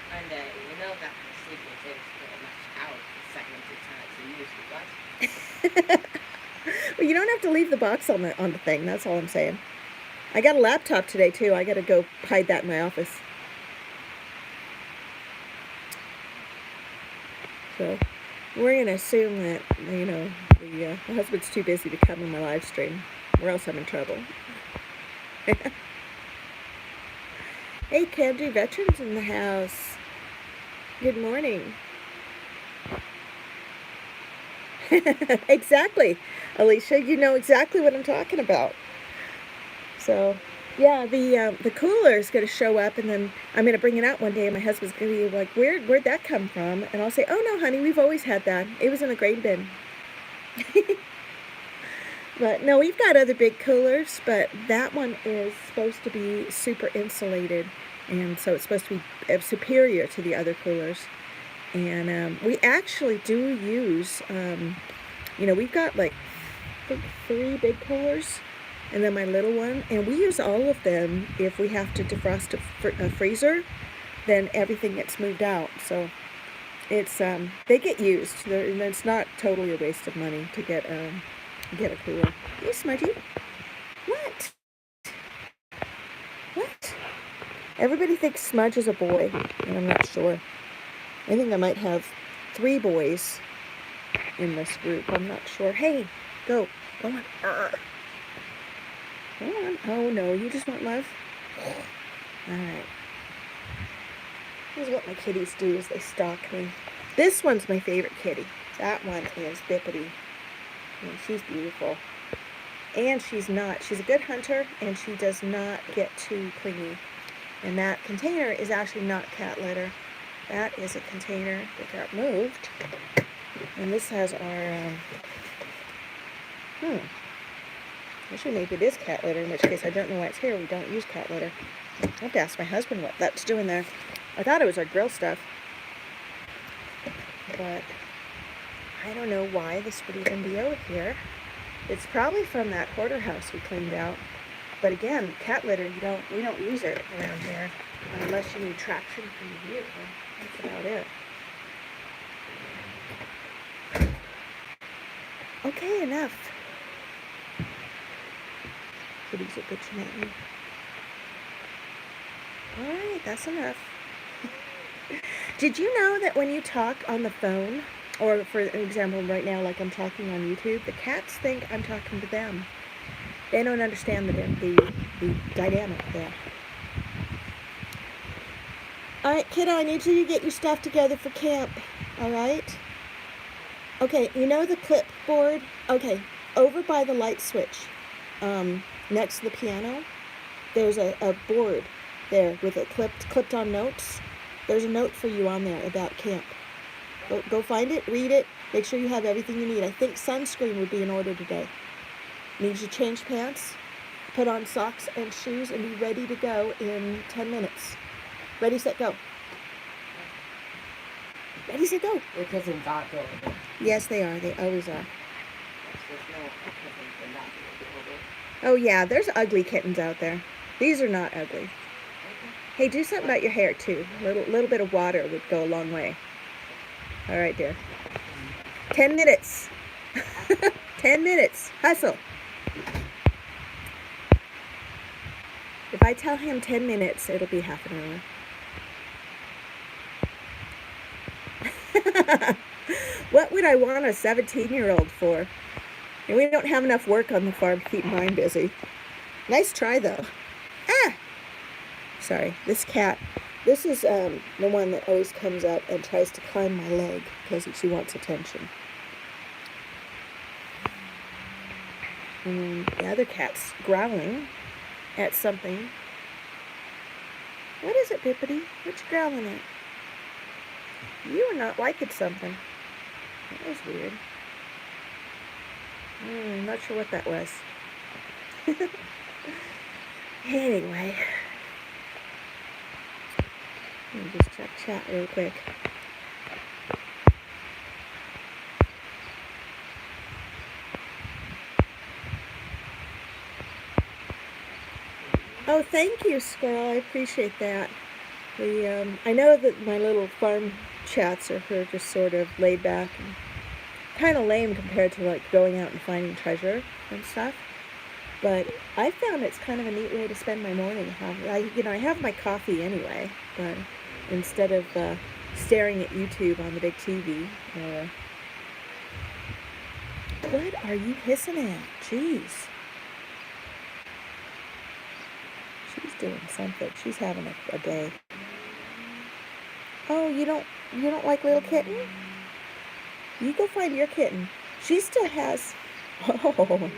Monday, you know that my sleeping takes pretty much out the second 2 times you use the bus. Well, you don't have to leave the box on the thing. That's all I'm saying. I got a laptop today too. I got to go hide that in my office. So we're gonna assume that the husband's too busy to come in my live stream, or else I'm in trouble. Hey, Camden Veterans in the house. Good morning. Exactly, Alicia. You know exactly what I'm talking about. So, yeah, the cooler is going to show up, and then I'm going to bring it out one day, and my husband's going to be like, "Where'd that come from?" And I'll say, "Oh no, honey, we've always had that. It was in a grain bin." But no, we've got other big coolers, but that one is supposed to be super insulated, and so it's supposed to be superior to the other coolers. And we actually do use, we've got like, I think 3 big coolers, and then my little one, and we use all of them. If we have to defrost a freezer, then everything gets moved out. So it's, they get used. And it's not totally a waste of money to get a cooler. Hey, Smudgy. What? What? Everybody thinks Smudge is a boy, and I'm not sure. I think I might have 3 boys in this group. I'm not sure. Hey, go. Go on. Go on. Oh, no. You just want love? All right. This is what my kitties do, is they stalk me. This one's my favorite kitty. That one is Bippity. And she's beautiful. And she's a good hunter, and she does not get too clingy. And that container is actually not cat litter. That is a container that got moved. And this has our, actually maybe it is cat litter, in which case I don't know why it's here. We don't use cat litter. I have to ask my husband what that's doing there. I thought it was our grill stuff. But I don't know why this would even be over here. It's probably from that hoarder house we cleaned out. But again, cat litter, we don't use it around here unless you need traction for your vehicle. That's about it. Okay, enough. Kitties are bitching at me. Alright, that's enough. Did you know that when you talk on the phone, or for example right now like I'm talking on YouTube, the cats think I'm talking to them. They don't understand the dynamic there. Alright, kiddo, I need you to get your stuff together for camp. Alright? Okay, you know the clipboard? Okay, over by the light switch, next to the piano, there's a board there with a clipped on notes. There's a note for you on there about camp. Go find it, read it, make sure you have everything you need. I think sunscreen would be in order today. Need you to change pants, put on socks and shoes, and be ready to go in 10 minutes. Ready, set, go. Ready, set, go. Your cousins aren't going to. Yes, they are. They always are. There's no cousins are not going to. Oh, yeah, there's ugly kittens out there. These are not ugly. Hey, do something about your hair, too. A little bit of water would go a long way. All right, dear. 10 minutes. 10 minutes. Hustle. If I tell him 10 minutes, it'll be half an hour. What would I want a 17-year-old for? And we don't have enough work on the farm to keep mine busy. Nice try, though. Ah! Sorry, this cat. This is the one that always comes up and tries to climb my leg because she wants attention. And the other cat's growling at something. What is it, Bippity? What you growling at? You are not liking something. That was weird. I'm not sure what that was. Anyway, let me just check chat real quick. Oh, thank you, Squirrel. I appreciate that. I know that my little farm chats are just sort of laid back and kind of lame compared to like going out and finding treasure and stuff. But I found it's kind of a neat way to spend my morning. I have my coffee anyway, but instead of staring at YouTube on the big TV, what are you hissing at? Jeez. She's doing something. She's having a day. Oh, you don't like little kitten? You go find your kitten. She still has. Oh,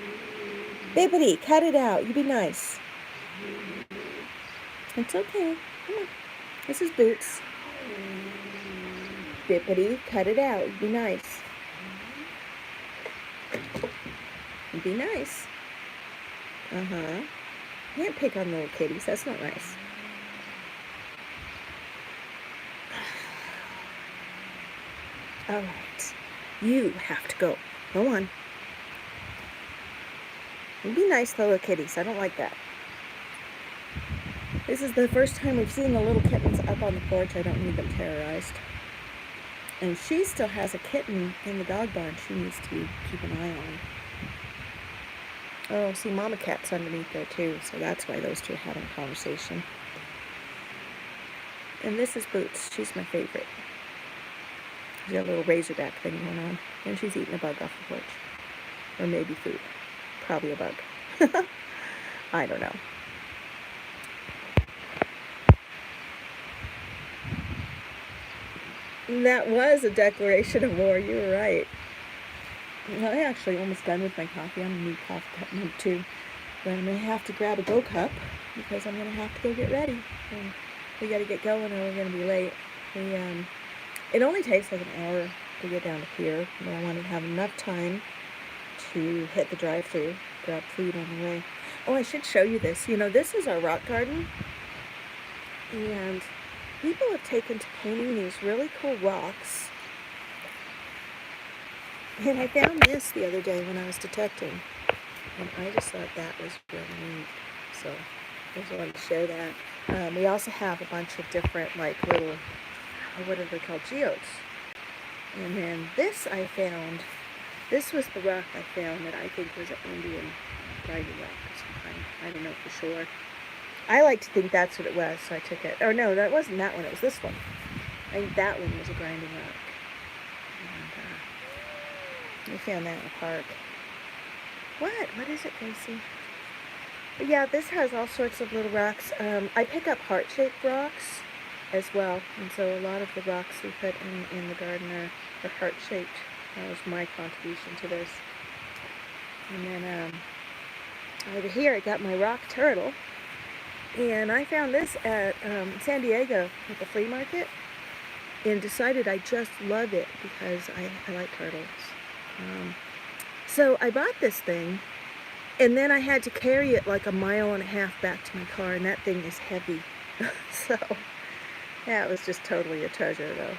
Bippity, cut it out. You be nice. It's okay. Come on. This is Boots. Bippity, cut it out. You be nice. You be nice. You can't pick on little kitties. That's not nice. All right. You have to go. Go on. You be nice to little kitties. I don't like that. This is the first time we've seen the little kittens up on the porch. I don't need them terrorized. And she still has a kitten in the dog barn she needs to keep an eye on. Oh, see, Mama Cat's underneath there too, so that's why those two are having a conversation. And this is Boots. She's my favorite. She's got a little razorback thing going on, and she's eating a bug off the porch. Or maybe food. Probably a bug. I don't know. That was a declaration of war. You were right. Well, I'm actually almost done with my coffee. I'm going to need coffee cup number 2. But I'm going to have to grab a go cup because I'm going to have to go get ready. And we got to get going or we're going to be late. It only takes like an hour to get down to here, but I wanted to have enough time to hit the drive-thru, grab food on the way. Oh, I should show you this. You know, this is our rock garden, and people have taken to painting these really cool rocks. And I found this the other day when I was detecting, and I just thought that was really neat. So I just wanted to share that. We also have a bunch of different, like, little, what are they called, geodes. And then this I found, this was the rock I found that I think was an Indian grinding rock of some kind. I don't know for sure. I like to think that's what it was, so I took it. Or no, that wasn't that one, it was this one. I think that one was a grinding rock. And we found that in the park. What is it, Gracie? But yeah, this has all sorts of little rocks. I pick up heart-shaped rocks as well, and so a lot of the rocks we put in the garden are heart-shaped. That was my contribution to this. And then over here I got my rock turtle, and I found this at San Diego at the flea market and decided I just love it because I like turtles. So I bought this thing, and then I had to carry it like 1.5 miles back to my car, and that thing is heavy. So yeah, it was just totally a treasure though.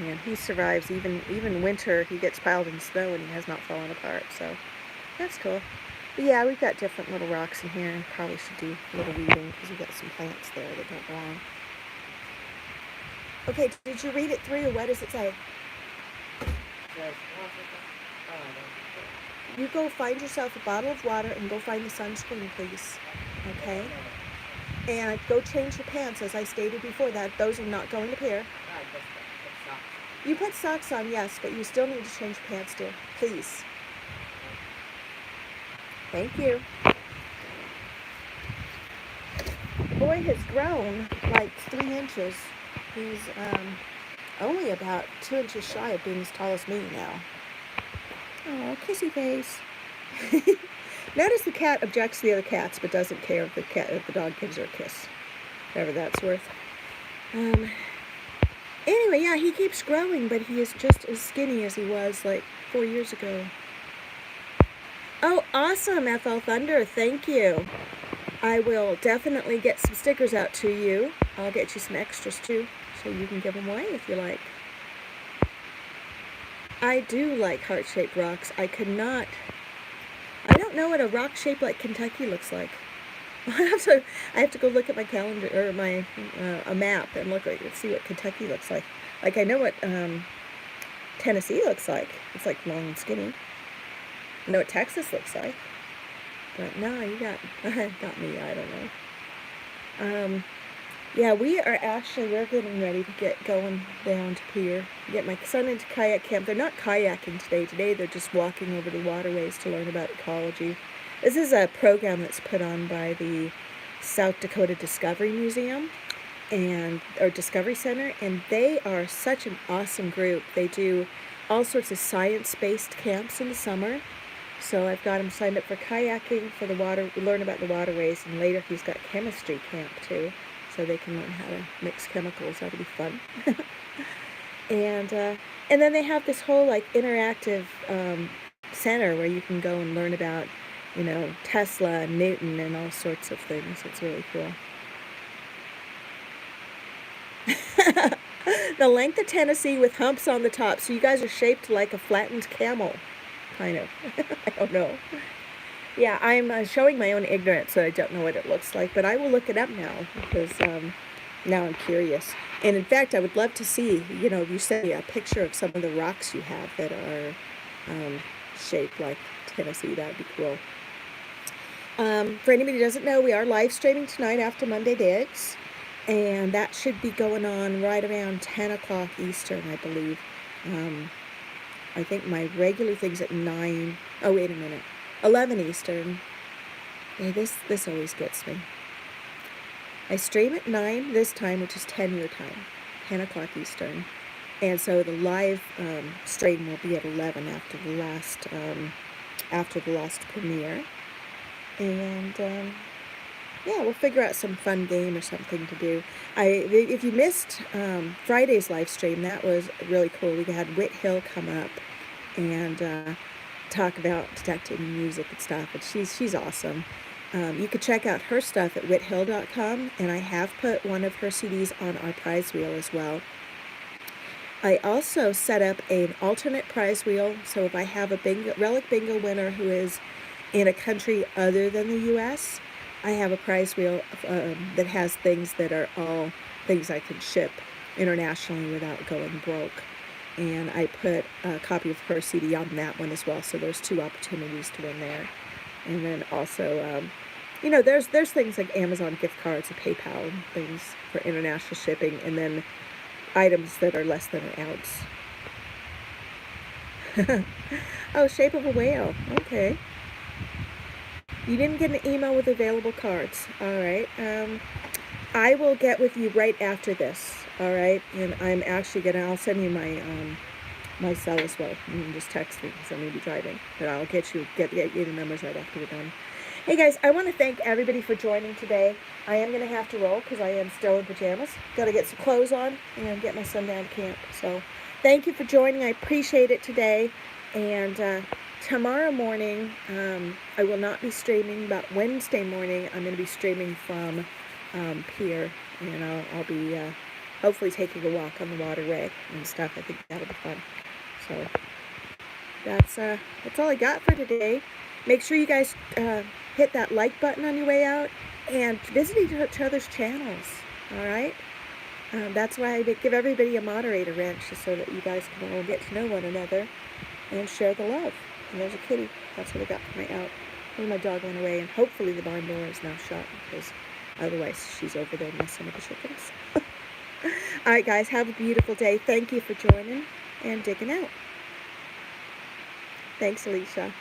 And he survives even winter. He gets piled in snow and he has not fallen apart, so that's cool. But yeah, we've got different little rocks in here, and probably should do a little weeding because we've got some plants there that don't belong. Okay, did you read it through, or what does it say? You go find yourself a bottle of water and go find the sunscreen, please. Okay? And go change your pants, as I stated before that. Those are not going to pair. You put socks on, yes, but you still need to change your pants, dear. Please. Thank you. Boy has grown like 3 inches. He's only about 2 inches shy of being as tall as me now. Oh, kissy face. Notice the cat objects to the other cats, but doesn't care if the dog gives her a kiss. Whatever that's worth. Anyway, yeah, he keeps growing, but he is just as skinny as he was like 4 years ago. Oh, awesome, FL Thunder. Thank you. I will definitely get some stickers out to you. I'll get you some extras too, so you can give them away if you like. I do like heart-shaped rocks. I don't know what a rock shaped like Kentucky looks like. I have to go look at my calendar or my a map and see what Kentucky looks like. Like I know what Tennessee looks like. It's like long and skinny. I know what Texas looks like. But no, you got me. I don't know. Yeah, we're getting ready to get going down to pier. Get my son into kayak camp. They're not kayaking today. Today they're just walking over the waterways to learn about ecology. This is a program that's put on by the South Dakota Discovery Museum or Discovery Center, and they are such an awesome group. They do all sorts of science-based camps in the summer. So I've got him signed up for kayaking, for learn about the waterways, and later he's got chemistry camp too, so they can learn how to mix chemicals. That'll be fun. And then they have this whole like interactive center where you can go and learn about, Tesla and Newton and all sorts of things. It's really cool. The length of Tennessee with humps on the top. So you guys are shaped like a flattened camel. Kind of. I don't know. Yeah, I'm showing my own ignorance, so I don't know what it looks like, but I will look it up now because now I'm curious. And in fact, I would love to see, if you send me a picture of some of the rocks you have that are shaped like Tennessee. That would be cool. For anybody who doesn't know, we are live streaming tonight after Monday Digs, and that should be going on right around 10 o'clock Eastern, I believe. I think my regular thing's at 9. Oh, wait a minute. 11 Eastern. Yeah, this always gets me. I stream at 9 this time, which is 10 your time. 10 o'clock Eastern. And so the live stream will be at 11 after the last premiere. And yeah, we'll figure out some fun game or something to do. If you missed Friday's live stream, that was really cool. We had Whit Hill come up and talk about detecting music and stuff, and she's awesome. You could check out her stuff at whithill.com, and I have put one of her CDs on our prize wheel as well. I also set up an alternate prize wheel, so if I have a Relic Bingo winner who is in a country other than the U.S., I have a prize wheel that has things that are all things I can ship internationally without going broke. And I put a copy of her CD on that one as well, so there's 2 opportunities to win there. And then also, there's things like Amazon gift cards and PayPal and things for international shipping, and then items that are less than an ounce. Oh, shape of a whale. Okay. You didn't get an email with available cards. All right. I will get with you right after this. All right. And I'm actually I'll send you my cell as well. You can just text me because I'm going to be driving. But I'll get you the numbers right after we're done. Hey guys, I want to thank everybody for joining today. I am going to have to roll because I am still in pajamas. Got to get some clothes on and get my son down to camp. So thank you for joining. I appreciate it today. And tomorrow morning, I will not be streaming, but Wednesday morning, I'm going to be streaming from pier. And I'll be hopefully taking a walk on the waterway and stuff. I think that'll be fun. So that's all I got for today. Make sure you guys hit that like button on your way out and visit each other's channels, all right? That's why I give everybody a moderator wrench, so that you guys can all get to know one another and share the love. And there's a kitty. That's what I got for my out. My dog went away, and hopefully the barn door is now shut, because otherwise she's over there messing with the chickens. All right, guys, have a beautiful day. Thank you for joining and digging out. Thanks, Alicia.